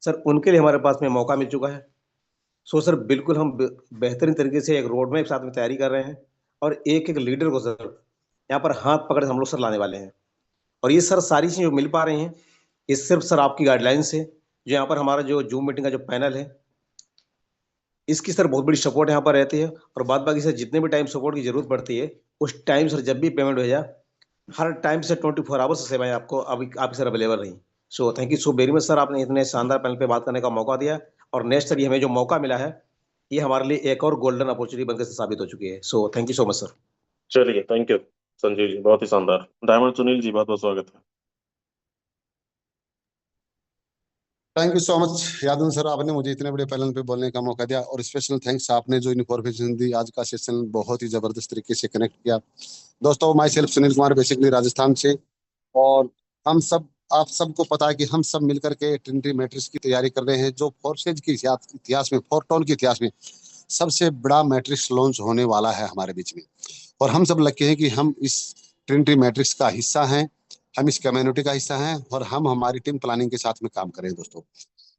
सर उनके लिए हमारे पास में मौका मिल चुका है। सो सर बिल्कुल हम बेहतरीन तरीके से एक रोड मैप साथ में तैयारी कर रहे हैं, और एक एक लीडर को सर यहाँ पर हाथ पकड़ हम लोग सर लाने वाले हैं। और ये सर सारी चीजें जो मिल पा रही हैं, ये सिर्फ सर आपकी गाइडलाइन से, जो यहाँ पर हमारा जो जूम मीटिंग का जो पैनल है, इसकी सर बहुत बड़ी सपोर्ट यहाँ पर रहती है। और बाद बाकी सर जितने भी टाइम सपोर्ट की जरूरत पड़ती है, उस टाइम सर जब भी पेमेंट भेजा, हर टाइम से 24 आवर्स सेवाएं आपको अभी आपकी सर अवेलेबल रही। So thank you so very much sir, आपने इतने शानदार पैनल पे बात करने का मौका दिया। और नेक्स्ट सर ये हमें जो मौका मिला है, ये हमारे लिए एक और गोल्डन अपॉर्चुनिटी बनकर साबित हो चुकी है। So thank you so much sir. चलिए, थैंक यू संजीव जी, बहुत ही शानदार। डायमंड सुनील जी, बहुत बहुत स्वागत है। Thank you so much Yadav sir, आपने मुझे इतने बड़े पैनल पे बोलने का मौका दिया, और स्पेशल थैंक्स आपने जो इन्फॉर्मेशन दी। आज का सेशन बहुत ही जबरदस्त तरीके से कनेक्ट किया। दोस्तों, my self Sunil Kumar, basically Rajasthan से। और हम सब, आप सबको पता है कि हम सब मिलकर के ट्रिनिटी मैट्रिक्स की तैयारी कर रहे हैं, जो फोर्सेज की इतिहास में, फोरटोन के इतिहास में सबसे बड़ा मैट्रिक्स लॉन्च होने वाला है हमारे बीच में। और हम सब लगे हैं कि हम इस ट्रिनिटी मैट्रिक्स का हिस्सा हैं, हम इस कम्युनिटी का हिस्सा हैं, और हम हमारी टीम प्लानिंग के साथ में काम करें। दोस्तों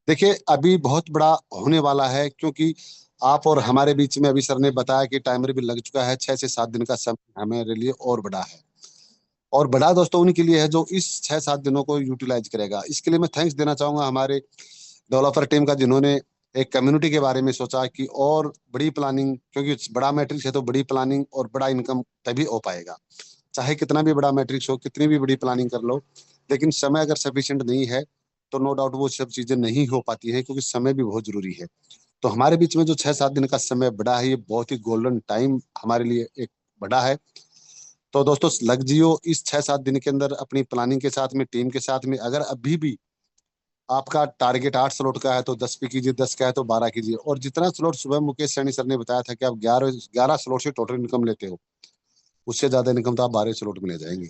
देखिए, अभी बहुत बड़ा होने वाला है, क्योंकि आप और हमारे बीच में अभी सर ने बताया कि टाइमर भी लग चुका है। 6 से 7 दिन का समय हमारे लिए और बड़ा है। और बड़ा दोस्तों उन्हीं के लिए है जो इस 6 7 दिनों को यूटिलाइज करेगा। इसके लिए मैं थैंक्स देना चाहूंगा हमारे डेवलपर टीम का, जिन्होंने एक कम्युनिटी के बारे में सोचा कि और बड़ी प्लानिंग, क्योंकि बड़ा मैट्रिक्स है तो बड़ी प्लानिंग और बड़ा इनकम तभी हो पाएगा। चाहे कितना भी बड़ा मैट्रिक्स हो, कितनी भी बड़ी प्लानिंग कर लो, लेकिन समय अगर सफिशिएंट नहीं है तो नो डाउट वो सब चीजें नहीं हो पाती है, क्योंकि समय भी बहुत जरूरी है। तो हमारे बीच में जो 6 7 दिन का समय बड़ा है, ये बहुत ही गोल्डन टाइम हमारे लिए एक बड़ा है। तो दोस्तों लग जियो इस 6 7 दिन के अंदर अपनी प्लानिंग के साथ में, टीम के साथ में। अगर अभी भी आपका टारगेट 8 स्लॉट का है तो 10 पे कीजिए, 10 का है तो 12 कीजिए। और जितना स्लॉट सुबह मुकेश सैनी सर ने बताया था कि आप 11 स्लॉट से टोटल इनकम लेते हो, उससे ज्यादा इनकम तो आप 12 स्लॉट में ले जाएंगे।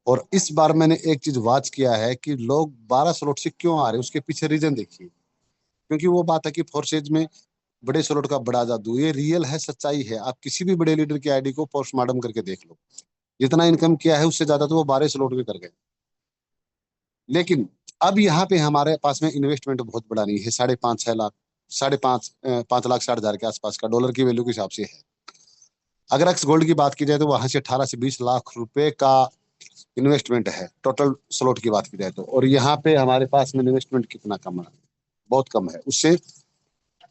और इस बार मैंने एक चीज वाच किया है कि लोग 12 स्लॉट से क्यों आ रहे हैं, उसके पीछे रीजन देखिए। क्योंकि वो बात है कि फोर्सेज में बड़े स्लॉट का बड़ा जादू, ये रियल है, सच्चाई है। आप किसी भी बड़े लीडर की आईडी को पोस्टमार्टम करके देख लो, जितना इनकम किया है उससे ज्यादा तो वो 12 स्लॉट में कर गए। लेकिन अब यहाँ पे हमारे पास में इन्वेस्टमेंट बहुत बड़ा नहीं है, 5.5 6 लाख, 5.5 5 लाख 60 हजार के आसपास का डॉलर की वैल्यू के हिसाब से है। अगर एक्स गोल्ड की बात की जाए तो वहां से 18 से 20 लाख रुपए का इन्वेस्टमेंट है, टोटल स्लॉट की बात की जाए तो। और यहाँ पे हमारे पास में इन्वेस्टमेंट कितना कम है, बहुत कम है, उससे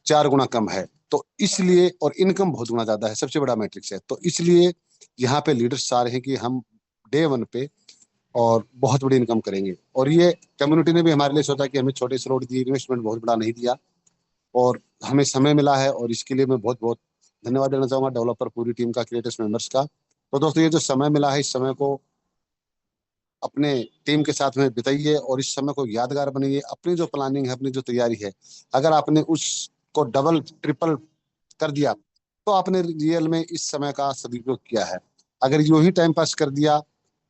4 गुना कम है। तो इसलिए, और इनकम बहुत गुना ज्यादा है, सबसे बड़ा मैट्रिक्स है। तो इसलिए यहाँ पे लीडर्स चाह रहे हैं कि हम डे 1 पे और बहुत बड़ी इनकम करेंगे। और ये कम्युनिटी ने भी हमारे लिए सोचा कि हमें छोटे स्लॉट दी, इन्वेस्टमेंट बहुत बड़ा नहीं दिया, और हमें समय मिला है। और इसके लिए मैं बहुत बहुत धन्यवाद देना चाहूंगा डेवलपर पूरी टीम का, क्रिएटर्स मेंबर्स का। तो दोस्तों ये जो समय मिला है, इस समय को अपने टीम के साथ में बिताइए, और इस समय को यादगार बनाइए। अपनी जो प्लानिंग है, अपनी जो तैयारी है, अगर आपने उसको डबल ट्रिपल कर दिया तो आपने रियल में इस समय का सदुपयोग किया है। अगर यूं ही टाइम पास कर दिया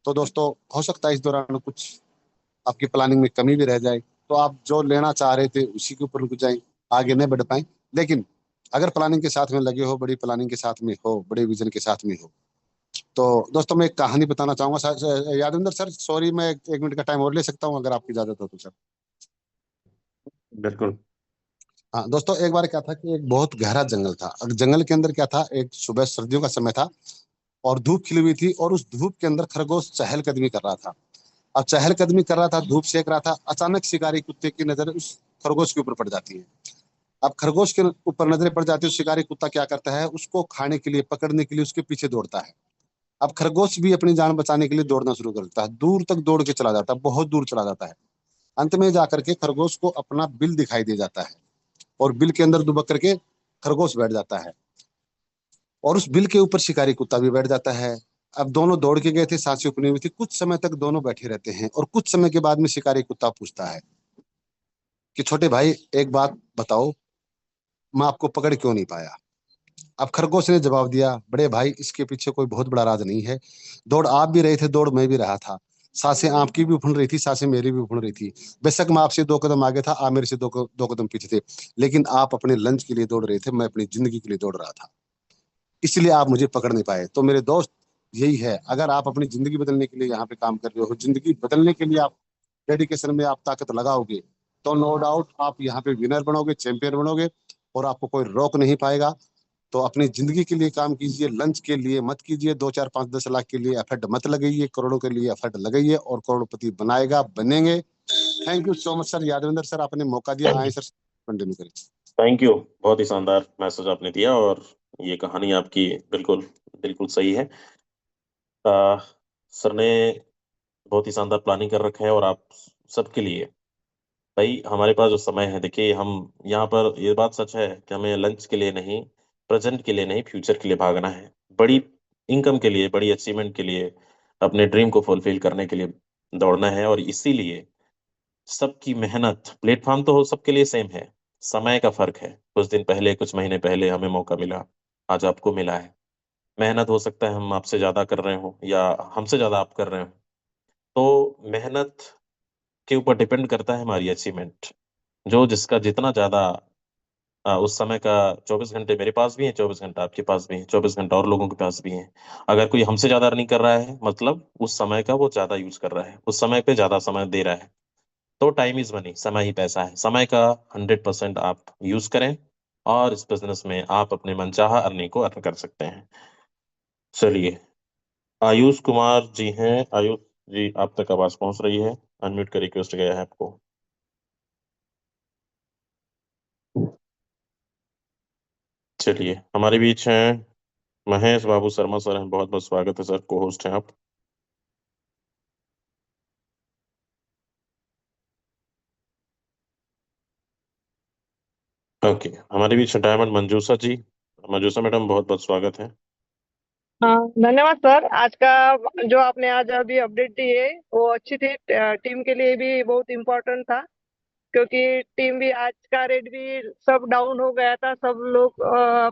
तो दोस्तों हो सकता है इस दौरान कुछ आपकी प्लानिंग में कमी भी रह जाए, तो आप जो लेना चाह रहे थे उसी के ऊपर रुक जाए, आगे नहीं बढ़ पाए। लेकिन अगर प्लानिंग के साथ में लगे हो, बड़ी प्लानिंग के साथ में हो, बड़े विजन के साथ में हो, तो दोस्तों मैं एक कहानी बताना चाहूंगा यादविंदर सर, सॉरी, मैं 1 मिनट का टाइम और ले सकता हूँ अगर आपकी इजाजत हो तो सर? बिल्कुल। हाँ दोस्तों, एक बार क्या था कि एक बहुत गहरा जंगल था। अब जंगल के अंदर क्या था, एक सुबह सर्दियों का समय था, और धूप खिली हुई थी, और उस धूप के अंदर खरगोश चहलकदमी कर रहा था। अब चहलकदमी कर रहा था, धूप सेक रहा था, अचानक शिकारी कुत्ते की नजर उस खरगोश के ऊपर पड़ जाती है। अब खरगोश के ऊपर नजरें पड़ जाती है, तो शिकारी कुत्ता क्या करता है, उसको खाने के लिए, पकड़ने के लिए उसके पीछे दौड़ता है। अब खरगोश भी अपनी जान बचाने के लिए दौड़ना शुरू कर देता है, दूर तक दौड़ के चला जाता है, बहुत दूर चला जाता है। अंत में जाकर के खरगोश को अपना बिल दिखाई दे जाता है, और बिल के अंदर दुबक करके खरगोश बैठ जाता है, और उस बिल के ऊपर शिकारी कुत्ता भी बैठ जाता है। अब दोनों दौड़ के गए थे, सांसें उपनी हुई थी, कुछ समय तक दोनों बैठे रहते हैं, और कुछ समय के बाद में शिकारी कुत्ता पूछता है कि छोटे भाई एक बात बताओ, मैं आपको पकड़ क्यों नहीं पाया। अब खरगोश ने जवाब दिया, बड़े भाई इसके पीछे कोई बहुत बड़ा राज नहीं है, दौड़ आप भी रहे थे, दौड़ मैं भी रहा था, सांसें आपकी भी उफड़ रही थी, सांसें मेरी भी उफड़ रही थी। बेशक मैं आपसे 2 कदम आगे था, आप मेरे से दो कदम पीछे थे, लेकिन आप अपने लंच के लिए दौड़ रहे थे, मैं अपनी जिंदगी के लिए दौड़ रहा था, इसलिए आप मुझे पकड़ नहीं पाए। तो मेरे दोस्त, यही है, अगर आप अपनी जिंदगी बदलने के लिए यहाँ पे काम कर रहे हो, जिंदगी बदलने के लिए आप डेडिकेशन में आप ताकत लगाओगे, तो नो डाउट आप यहाँ पे विनर बनोगे, चैंपियन बनोगे, और आपको कोई रोक नहीं पाएगा। तो अपनी जिंदगी के लिए काम कीजिए, लंच के लिए मत कीजिए, 2 4 5 10 लाख के लिए एफर्ट मत लगाइए, करोड़ों के लिए एफर्ट लगाइए, और करोड़पति बनाएगा, बनेंगे। Thank you so much sir, Yadvinder sir, आपने मौका दिया, आए सर, कंटिन्यू करें। Thank you. बहुत ही शानदार मैसेज आपने दिया, और ये कहानी आपकी बिल्कुल बिल्कुल सही है। आ, सर ने बहुत ही शानदार प्लानिंग कर रखा है, और आप सबके लिए भाई, हमारे पास जो समय है, देखिए हम यहाँ पर, ये बात सच है कि हमें लंच के लिए नहीं, प्रेजेंट के लिए नहीं, फ्यूचर के लिए भागना है। बड़ी इनकम के लिए, बड़ी अचीवमेंट के लिए, अपने ड्रीम को फुलफिल करने के लिए दौड़ना है। और इसीलिए सबकी मेहनत, प्लेटफॉर्म तो सबके लिए सेम है, समय का फर्क है। कुछ दिन पहले, कुछ महीने पहले हमें मौका मिला, आज आपको मिला है। मेहनत हो सकता है हम आपसे ज्यादा कर रहे हो, या हमसे ज्यादा आप कर रहे हो। तो मेहनत के ऊपर डिपेंड करता है हमारी अचीवमेंट। जो जिसका जितना ज्यादा उस समय का, 24 घंटे मेरे पास भी है, 24 घंटा आपके पास भी है, 24 घंटा और लोगों के पास भी है। अगर कोई हमसे ज्यादा अर्निंग कर रहा है, मतलब उस समय का वो ज्यादा यूज कर रहा है, उस समय पे ज्यादा समय दे रहा है। तो टाइम इज मनी, समय ही पैसा है। समय का 100% आप यूज करें, और इस बिजनेस में आप अपने मनचाहा अर्निंग को अर्न कर सकते हैं। चलिए, आयुष कुमार जी हैं। आयुष जी, आप तक आवाज पहुंच रही है, अनम्यूट का रिक्वेस्ट गया है आपको। चलिए, हमारे बीच हैं महेश बाबू शर्मा सर हैं, बहुत बहुत स्वागत है सर, को होस्ट हैं आप। ओके, हमारे बीच हैं डायमंड मंजूषा जी। मंजूषा मैडम, बहुत बहुत स्वागत है। हाँ, धन्यवाद सर। आज का जो आपने आज अभी अपडेट दी है वो अच्छी थी, टीम के लिए भी बहुत इम्पोर्टेंट था, क्योंकि टीम भी आज का रेट भी सब डाउन हो गया था, सब लोग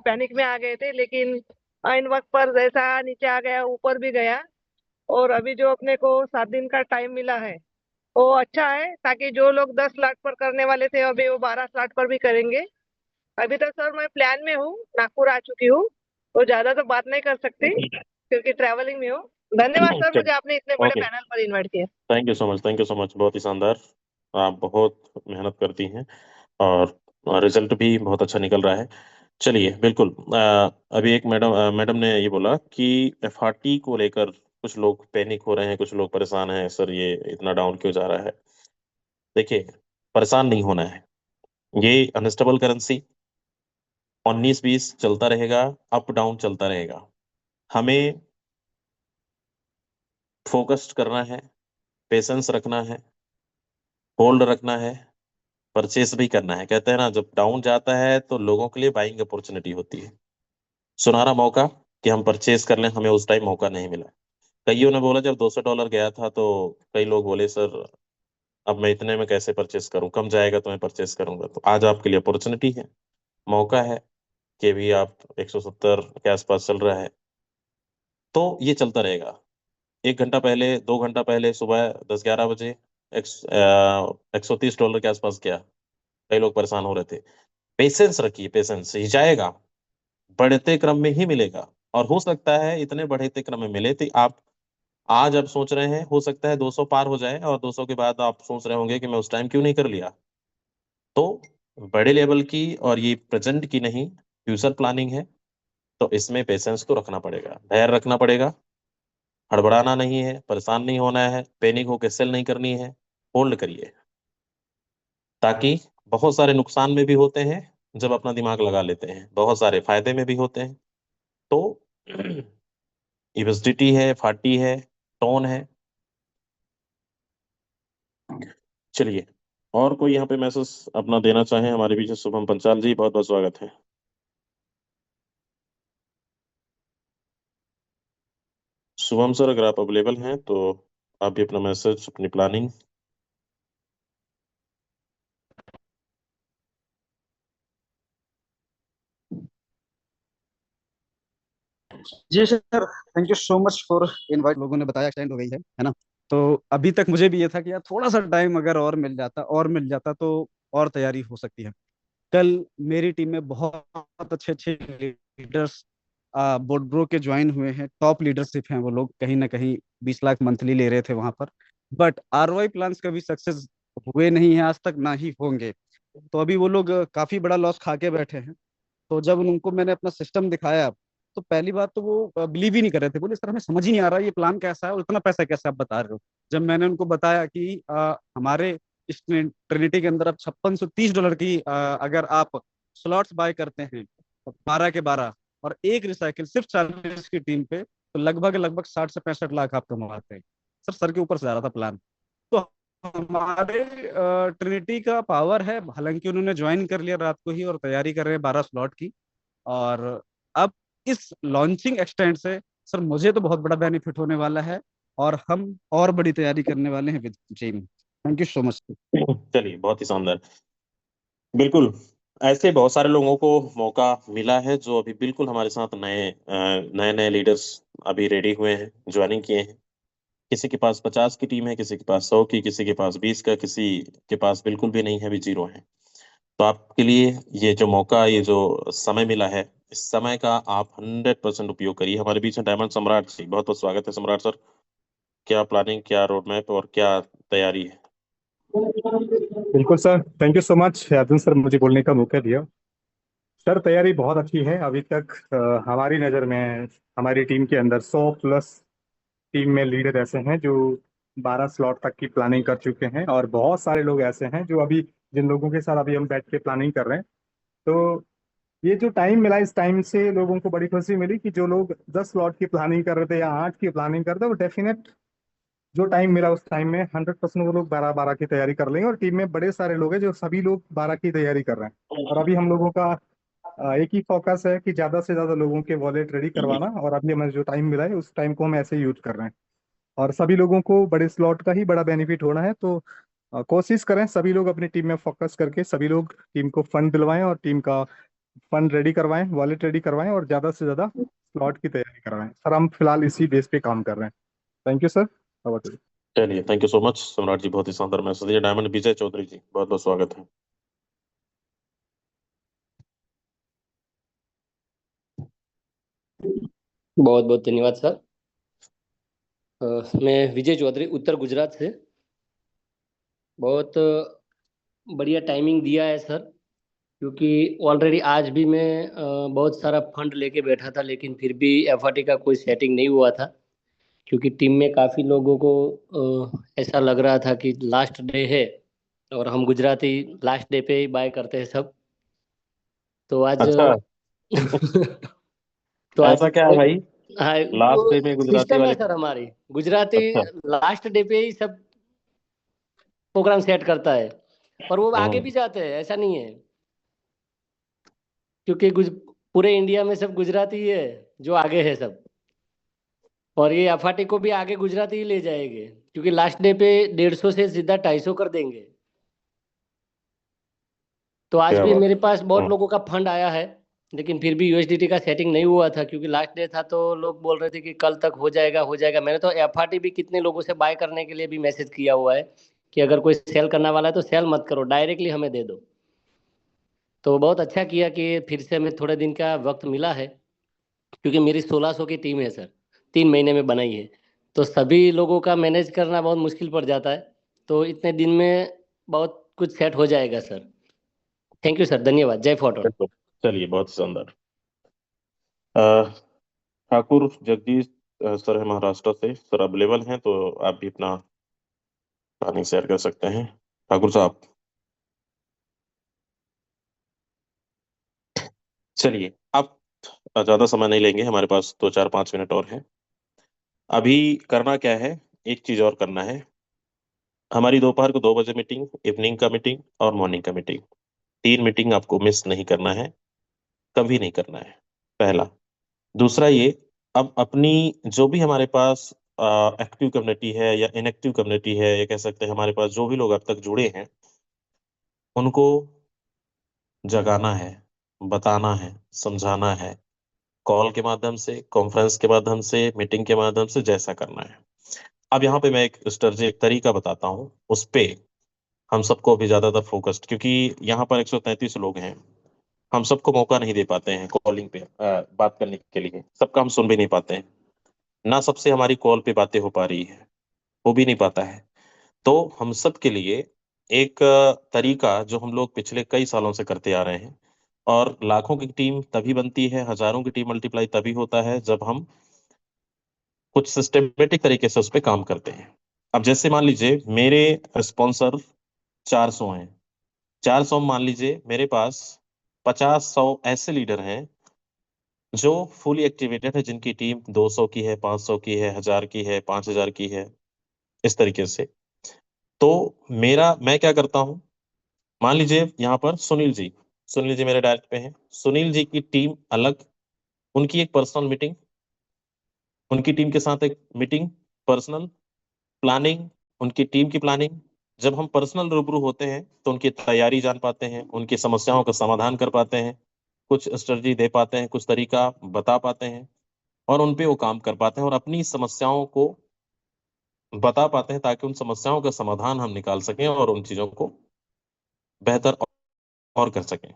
पैनिक में आ गए थे, लेकिन इन वक्त पर जैसा नीचे आ गया ऊपर भी गया। और अभी जो अपने को 7 दिन का टाइम मिला है वो अच्छा है, ताकि जो लोग 10 लाख पर करने वाले थे अभी वो 12 लाख पर भी करेंगे। अभी तो सर मैं प्लान में हूँ, नागपुर आ चुकी हूँ, तो ज्यादा तो बात नहीं कर सकती क्योंकि ट्रैवलिंग में हूँ। धन्यवाद सर, मुझे चलिए, आपने इतने बड़े ओके, पैनल पर इनवाइट किया। Thank you so much, thank you so much, बहुत ही शानदार। आप बहुत मेहनत करती हैं, और रिजल्ट भी बहुत अच्छा निकल रहा है। चलिए, बिल्कुल। अभी एक मैडम ने ये बोला कि एफआरटी को लेकर कुछ लोग पैनिक हो रहे हैं, कुछ लोग परेशान हैं, सर ये इतना डाउन क्यों जा रहा है। देखिए, परेशान नहीं होना है। ये अनस्टेबल करेंसी 19-20 चलता रहेगा, अप डाउन चलता रहेगा। हमें फोकस्ड करना है, पेशेंस रखना है, होल्ड रखना है, परचेस भी करना है। कहते हैं ना, जब डाउन जाता है तो लोगों के लिए बाइंग अपॉर्चुनिटी होती है, सुनहरा मौका, कि हम परचेस कर लें। हमें उस टाइम मौका नहीं मिला। कईयों ने बोला, जब $200 गया था तो कई लोग बोले, सर अब मैं इतने में कैसे परचेस करूं, कम जाएगा तो मैं परचेस करूंगा। तो आज आपके लिए अपॉर्चुनिटी है, मौका है, कि भी आप 170 के आसपास चल रहा है, तो ये चलता रहेगा। 1 घंटा पहले, 2 घंटा पहले, सुबह 10-11 बजे $130 के आसपास गया, कई लोग परेशान हो रहे थे। पेशेंस रखिए, पेशेंस ही जाएगा, बढ़ते क्रम में ही मिलेगा। और हो सकता है इतने बढ़ते क्रम में मिले तो आप आज अब सोच रहे हैं, हो सकता है 200 पार हो जाए, और 200 के बाद आप सोच रहे होंगे कि मैं उस टाइम क्यों नहीं कर लिया। तो बड़े लेवल की, और ये प्रेजेंट की नहीं, फ्यूचर प्लानिंग है। तो इसमें पेशेंस तो रखना पड़ेगा, धैर्य रखना पड़ेगा, हड़बड़ाना नहीं है, परेशान नहीं होना है, पैनिक होकर सेल नहीं करनी है। होल्ड करिए, ताकि बहुत सारे नुकसान में भी होते हैं, जब अपना दिमाग लगा लेते हैं, बहुत सारे फायदे में भी होते हैं। तो यूएसडीटी है, फाटी है, टोन है। चलिए, और कोई यहाँ पे मैसेज अपना देना चाहे हमारे पीछे? शुभम पंचाल जी, बहुत बहुत स्वागत है। शुभम सर, अगर आप अवेलेबल हैं तो आप भी अपना मैसेज, अपनी प्लानिंग। जी sir, thank you so much for invite. लोगों ने बताया एक्सटेंड हो गई है ना। तो अभी तक मुझे भी ये था कि यार थोड़ा सा टाइम अगर और मिल जाता तो और तैयारी हो सकती है। कल मेरी टीम में बहुत अच्छे अच्छे लीडर्स बोर्ड ब्रो के ज्वाइन हुए हैं। टॉप लीडरशिप हैं वो लोग, कहीं ना कहीं 20 लाख मंथली ले रहे थे वहां पर। बट आरओआई प्लान्स कभी सक्सेस हुए नहीं है आज तक, ना ही होंगे। तो अभी वो लोग काफी बड़ा लॉस खा के बैठे हैं। तो जब उनको मैंने अपना सिस्टम दिखाया, तो पहली बात तो वो बिलीव ही नहीं कर रहे थे। बोले सर हमें समझ ही नहीं आ रहा ये प्लान कैसा है और इतना पैसा कैसे आप बता रहे हो। जब मैंने उनको बताया कि हमारे इस ट्रिनिटी के अंदर अब $5630 की अगर आप स्लॉट्स बाय करते हैं 12 के 12, और एक रिसाइकिल सिर्फ 40 की टीम पे, तो लगभग लगभग 60 से 65 लाख आप कमाते हैं। सर के ऊपर से आ रहा था प्लान। तो हमारे ट्रिनिटी का पावर है, हालांकि उन्होंने ज्वाइन कर लिया रात को ही और तैयारी कर रहे हैं 12 स्लॉट की। और अब इस लॉन्चिंग एक्सटेंड से सर मुझे तो बहुत बड़ा बेनिफिट होने वाला है, और हम और बड़ी तैयारी करने वाले हैं with team. Thank you so much. चलिए, बहुत ही शानदार। बिल्कुल, ऐसे बहुत सारे लोगों को मौका मिला है जो अभी बिल्कुल हमारे साथ नए नए नए लीडर्स अभी रेडी हुए हैं, ज्वाइनिंग किए हैं। किसी के पास 50 की टीम है, किसी के पास 100 की, किसी के पास 20 का, किसी के पास बिल्कुल भी नहीं है, अभी जीरो है। तो आपके लिए ये जो मौका, ये जो समय मिला है, इस समय का आप 100% उपयोग करिए। हमारे बीच में डायमंड सम्राट जी, बहुत बहुत स्वागत है सम्राट सर। क्या प्लानिंग, क्या रोड मैप और क्या तैयारी है? बिल्कुल sir, thank you so much Yadav sir, मुझे बोलने का मौका दिया। सर तैयारी बहुत अच्छी है अभी तक। हमारी नज़र में हमारी टीम के अंदर 100+ टीम में लीडर ऐसे हैं जो 12 स्लॉट तक की प्लानिंग कर चुके हैं, और बहुत सारे लोग ऐसे हैं जो अभी, जिन लोगों के साथ अभी हम बैठ के प्लानिंग कर रहे हैं। तो ये जो टाइम मिला, इस टाइम से लोगों को बड़ी खुशी मिली कि जो लोग 10 स्लॉट की प्लानिंग कर रहे थे या 8 की प्लानिंग कर रहे थे, वो डेफिनेट जो टाइम मिला उस टाइम में 100% वो लोग 12-12 की तैयारी कर लेंगे। और टीम में बड़े सारे लोग हैं जो सभी लोग 12 की तैयारी कर रहे हैं। और अभी हम लोगों का एक ही फोकस है कि ज्यादा से ज्यादा लोगों के वॉलेट रेडी करवाना, और अभी हमें जो टाइम मिला है उस टाइम को हम ऐसे यूज कर रहे हैं। और सभी लोगों को बड़े स्लॉट का ही बड़ा बेनिफिट होना है। तो कोशिश करें सभी लोग अपनी टीम में फोकस करके सभी लोग टीम को फंड दिलवाएं और टीम का फंड रेडी करवाएं, वॉलेट रेडी करवाएं, और ज्यादा से ज्यादा स्लॉट की तैयारी करवाएं। सर हम फिलहाल इसी बेस पे काम कर रहे हैं। Thank you sir. चलिए, थैंक यू सो मच सम्राट जी, बहुत ही शानदार मैसेज दिया। डायमंड विजय चौधरी जी, बहुत बहुत स्वागत है। बहुत बहुत धन्यवाद सर। मैं विजय चौधरी, उत्तर गुजरात से। बहुत बढ़िया टाइमिंग दिया है सर, क्योंकि ऑलरेडी आज भी मैं बहुत सारा फंड लेके बैठा था, लेकिन फिर भी एफआरटी का कोई सेटिंग नहीं हुआ था। क्योंकि टीम में काफ़ी लोगों को ऐसा लग रहा था कि लास्ट डे है, और हम गुजराती लास्ट डे पे ही बाय करते हैं सब। तो आज अच्छा, तो आज ऐसा क्या है भाई? हाँ, लास्ट वो डे में गुजराती सिस्टम है वाले? सर हमारी गुजराती। अच्छा। लास्ट डे पे ही सब प्रोग्राम सेट करता है, और वो आगे हम्म। भी जाते हैं, ऐसा नहीं है। क्योंकि पूरे इंडिया में सब गुजराती ही है जो आगे है सब। और ये एफआरटी को भी आगे गुजराती ही ले जाएंगे, क्योंकि लास्ट डे पे 150 से सीधा 250 कर देंगे। तो आज क्या भी बात मेरे पास है। बहुत लोगों का फंड आया है, लेकिन फिर भी यूएसडीटी का सेटिंग नहीं हुआ था, क्योंकि लास्ट डे था। तो लोग बोल रहे थे कि कल तक हो जाएगा हो जाएगा। मैंने तो एफआरटी भी कितने लोगों से बाय करने के लिए भी मैसेज किया हुआ है कि अगर कोई सेल करने वाला है तो सेल मत करो, डायरेक्टली हमें दे दो। तो बहुत अच्छा किया कि फिर से हमें थोड़े दिन का वक्त मिला है, क्योंकि मेरी 1600 की टीम है सर, 3 महीने में बनाई है। तो सभी लोगों का मैनेज करना बहुत मुश्किल पड़ जाता है। तो इतने दिन में बहुत कुछ सेट हो जाएगा सर। थैंक यू सर, धन्यवाद। जय फोटो। बिल्कुल। चलिए, बहुत ही शानदार। अ, ठाकुर जगदीश सर है महाराष्ट्र से। सर अवेलेबल हैं तो आप भी अपना प्लानिंग शेयर कर सकते हैं, ठाकुर साहब। चलिए, अब ज्यादा समय नहीं लेंगे, हमारे पास 2 4 5 मिनट और हैं। अभी करना क्या है, एक चीज और करना है। हमारी दोपहर को 2 बजे मीटिंग, इवनिंग का मीटिंग और मॉर्निंग का मीटिंग, 3 मीटिंग आपको मिस नहीं करना है, कभी नहीं करना है, पहला। दूसरा ये, अब अपनी जो भी हमारे पास एक्टिव कम्युनिटी है या इनएक्टिव कम्युनिटी है, ये कह सकते हैं, हमारे पास जो भी लोग अब तक जुड़े हैं, उनको जगाना है, बताना है, समझाना है, कॉल के माध्यम से, कॉन्फ्रेंस के माध्यम से, मीटिंग के माध्यम से, जैसा करना है। अब यहाँ पे मैं एक स्ट्रेटजी, एक तरीका बताता हूँ, उस पे हम सबको अभी ज्यादातर फोकस्ड, क्योंकि यहाँ पर 133 लोग हैं, हम सबको मौका नहीं दे पाते हैं कॉलिंग पे बात करने के लिए, सबका हम सुन भी नहीं पाते हैं, ना सबसे हमारी कॉल पे बातें हो पा रही है, हो भी नहीं पाता है। तो हम सब के लिए एक तरीका जो हम लोग पिछले कई सालों से करते आ रहे हैं, और लाखों की टीम तभी बनती है, हजारों की टीम मल्टीप्लाई तभी होता है जब हम कुछ सिस्टमेटिक तरीके से उस पर काम करते हैं। अब जैसे मान लीजिए मेरे स्पॉन्सर 400 हैं, 400 मान लीजिए मेरे पास 50 100 ऐसे लीडर हैं जो फुली एक्टिवेटेड है, जिनकी टीम 200 की है, 500 की है, 1000 की है, 5000 की है, इस तरीके से। तो मैं क्या करता हूँ, मान लीजिए यहाँ पर सुनील जी मेरे डायरेक्ट पे हैं, सुनील जी की टीम अलग, उनकी एक पर्सनल मीटिंग, उनकी टीम के साथ एक मीटिंग, पर्सनल प्लानिंग, उनकी टीम की प्लानिंग। जब हम पर्सनल रूबरू होते हैं तो उनकी तैयारी जान पाते हैं, उनकी समस्याओं का समाधान कर पाते हैं, कुछ स्ट्रेटजी दे पाते हैं, कुछ तरीका बता पाते हैं, और उन पे वो काम कर पाते हैं और अपनी समस्याओं को बता पाते हैं, ताकि उन समस्याओं का समाधान हम निकाल सकें और उन चीजों को बेहतर और कर सकें।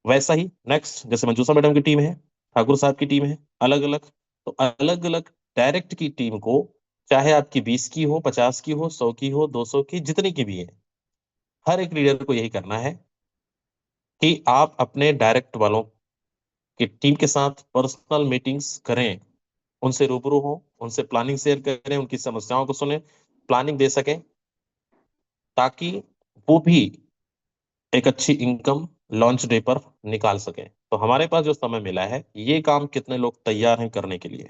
वैसा ही नेक्स्ट, जैसे मंजूषा मैडम की टीम है, ठाकुर साहब की टीम है, अलग अलग, तो अलग अलग डायरेक्ट की टीम को, चाहे आपकी 20 की हो, 50 की हो, 100 की हो, 200 की, जितनी की भी है, हर एक लीडर को यही करना है कि आप अपने डायरेक्ट वालों की टीम के साथ पर्सनल मीटिंग्स करें, उनसे रूबरू हो, उनसे प्लानिंग शेयर करें, उनकी समस्याओं को सुने, प्लानिंग दे सकें, ताकि वो भी एक अच्छी इनकम लॉन्च डे पर निकाल सकें। तो हमारे पास जो समय मिला है, ये काम कितने लोग तैयार हैं करने के लिए?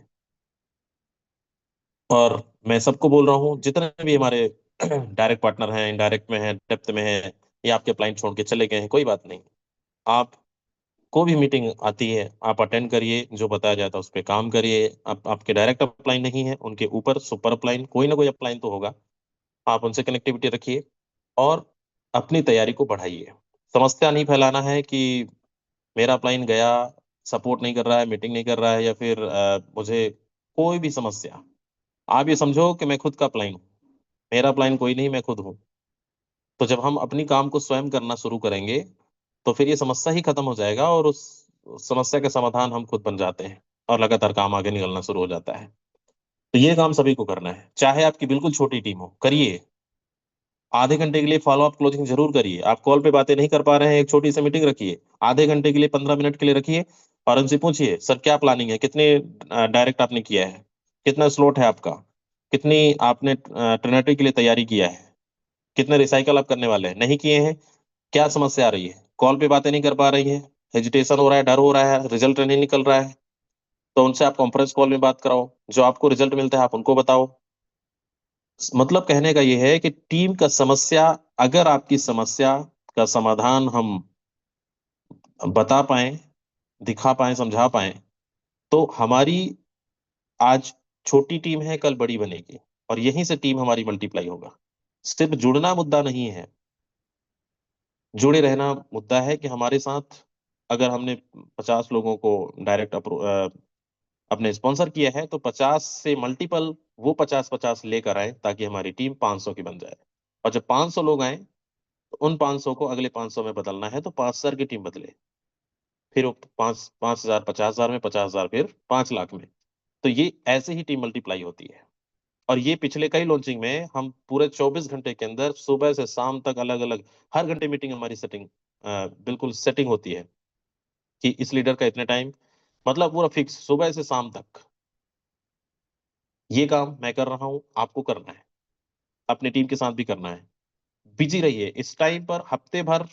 और मैं सबको बोल रहा हूँ, जितने भी हमारे डायरेक्ट पार्टनर हैं, इनडायरेक्ट में हैं, डेप्थ में हैं, या आपके क्लाइंट छोड़ के चले गए हैं, कोई बात नहीं, आप को भी मीटिंग आती है, आप अटेंड करिए, जो बताया जाता है उस पर काम करिए। आप आपके डायरेक्ट अपलाइन नहीं है, उनके ऊपर सुपर अपलाइन, कोई ना कोई अपलाइन तो होगा, आप उनसे कनेक्टिविटी रखिए और अपनी तैयारी को बढ़ाइए। समस्या नहीं फैलाना है कि मेरा अपलाइन गया, सपोर्ट नहीं कर रहा है, मीटिंग नहीं कर रहा है, या फिर मुझे कोई भी समस्या, आप ये समझो कि मैं खुद का अपलाइन हूँ, मेरा अपलाइन कोई नहीं, मैं खुद हूँ। तो जब हम अपनी काम को स्वयं करना शुरू करेंगे, तो फिर ये समस्या ही खत्म हो जाएगा, और उस समस्या का समाधान हम खुद बन जाते हैं, और लगातार काम आगे निकलना शुरू हो जाता है। तो ये काम सभी को करना है, चाहे आपकी बिल्कुल छोटी टीम हो, करिए। आधे घंटे के लिए फॉलो अप क्लोजिंग जरूर करिए। आप कॉल पे बातें नहीं कर पा रहे हैं, एक छोटी सी मीटिंग रखिए, आधे घंटे के लिए, 15 मिनट के लिए रखिए, और उनसे पूछिए, सर क्या प्लानिंग है, कितने डायरेक्ट आपने किया है, कितना स्लॉट है आपका, कितनी आपने ट्रिनिटी के लिए तैयारी किया है, कितने रिसाइकल आप करने वाले हैं, नहीं किए हैं, क्या समस्या आ रही है, कॉल पे बातें नहीं कर पा रही है, हेजिटेशन हो रहा है, डर हो रहा है, रिजल्ट नहीं निकल रहा है, तो उनसे आप कॉन्फ्रेंस कॉल में बात कराओ, जो आपको रिजल्ट मिलता है आप उनको बताओ। मतलब कहने का ये है कि टीम का समस्या, अगर आपकी समस्या का समाधान हम बता पाए, दिखा पाए, समझा पाए, तो हमारी आज छोटी टीम है, कल बड़ी बनेगी, और यहीं से टीम हमारी मल्टीप्लाई होगा। सिर्फ जुड़ना मुद्दा नहीं है, जुड़े रहना मुद्दा है, कि हमारे साथ अगर हमने 50 लोगों को डायरेक्ट अपने स्पॉन्सर किया है, तो 50 से मल्टीपल वो 50 50 लेकर आए, ताकि हमारी टीम 500 की बन जाए। और जब 500 लोग आए, तो उन 500 को अगले 500 में बदलना है, तो 5,000 की टीम बदले, फिर वो 5,000 50,000 में, 50,000 फिर 5 लाख में। तो ये ऐसे ही टीम मल्टीप्लाई होती है। और ये पिछले कई लॉन्चिंग में हम पूरे 24 घंटे के अंदर, सुबह से शाम तक, अलग अलग हर घंटे मीटिंग हमारी सेटिंग, बिल्कुल सेटिंग होती है, कि इस लीडर का इतने टाइम, मतलब पूरा फिक्स, सुबह से शाम तक। ये काम मैं कर रहा हूँ, आपको करना है, अपनी टीम के साथ भी करना है। बिजी रहिए इस टाइम पर, हफ्ते भर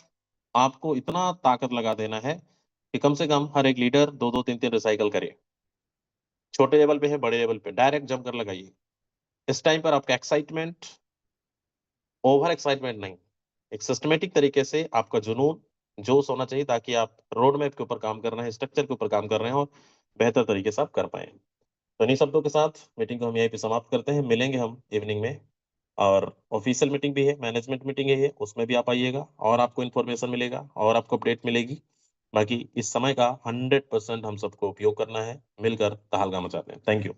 आपको इतना ताकत लगा देना है कि कम से कम हर एक लीडर 2-2 3-3 रिसाइकल करे। छोटे लेवल पे है, बड़े लेवल पे डायरेक्ट जम कर लगाइए। इस टाइम पर आपका एक्साइटमेंट, ओवर एक्साइटमेंट नहीं, एक सिस्टमेटिक तरीके से आपका जुनून, जोश होना चाहिए, ताकि आप रोड मैप के ऊपर काम कर रहे हैं, स्ट्रक्चर के ऊपर काम कर रहे हैं और बेहतर तरीके से आप कर पाए। तो इन्हीं शब्दों के साथ मीटिंग को हम यहीं पे समाप्त करते हैं। मिलेंगे हम इवनिंग में, और ऑफिशियल मीटिंग भी है, मैनेजमेंट मीटिंग है ये, उसमें भी आप आइएगा और आपको इन्फॉर्मेशन मिलेगा और आपको अपडेट मिलेगी। बाकी इस समय का 100% हम सबको उपयोग करना है, मिलकर तहलका मचाते हैं। Thank you.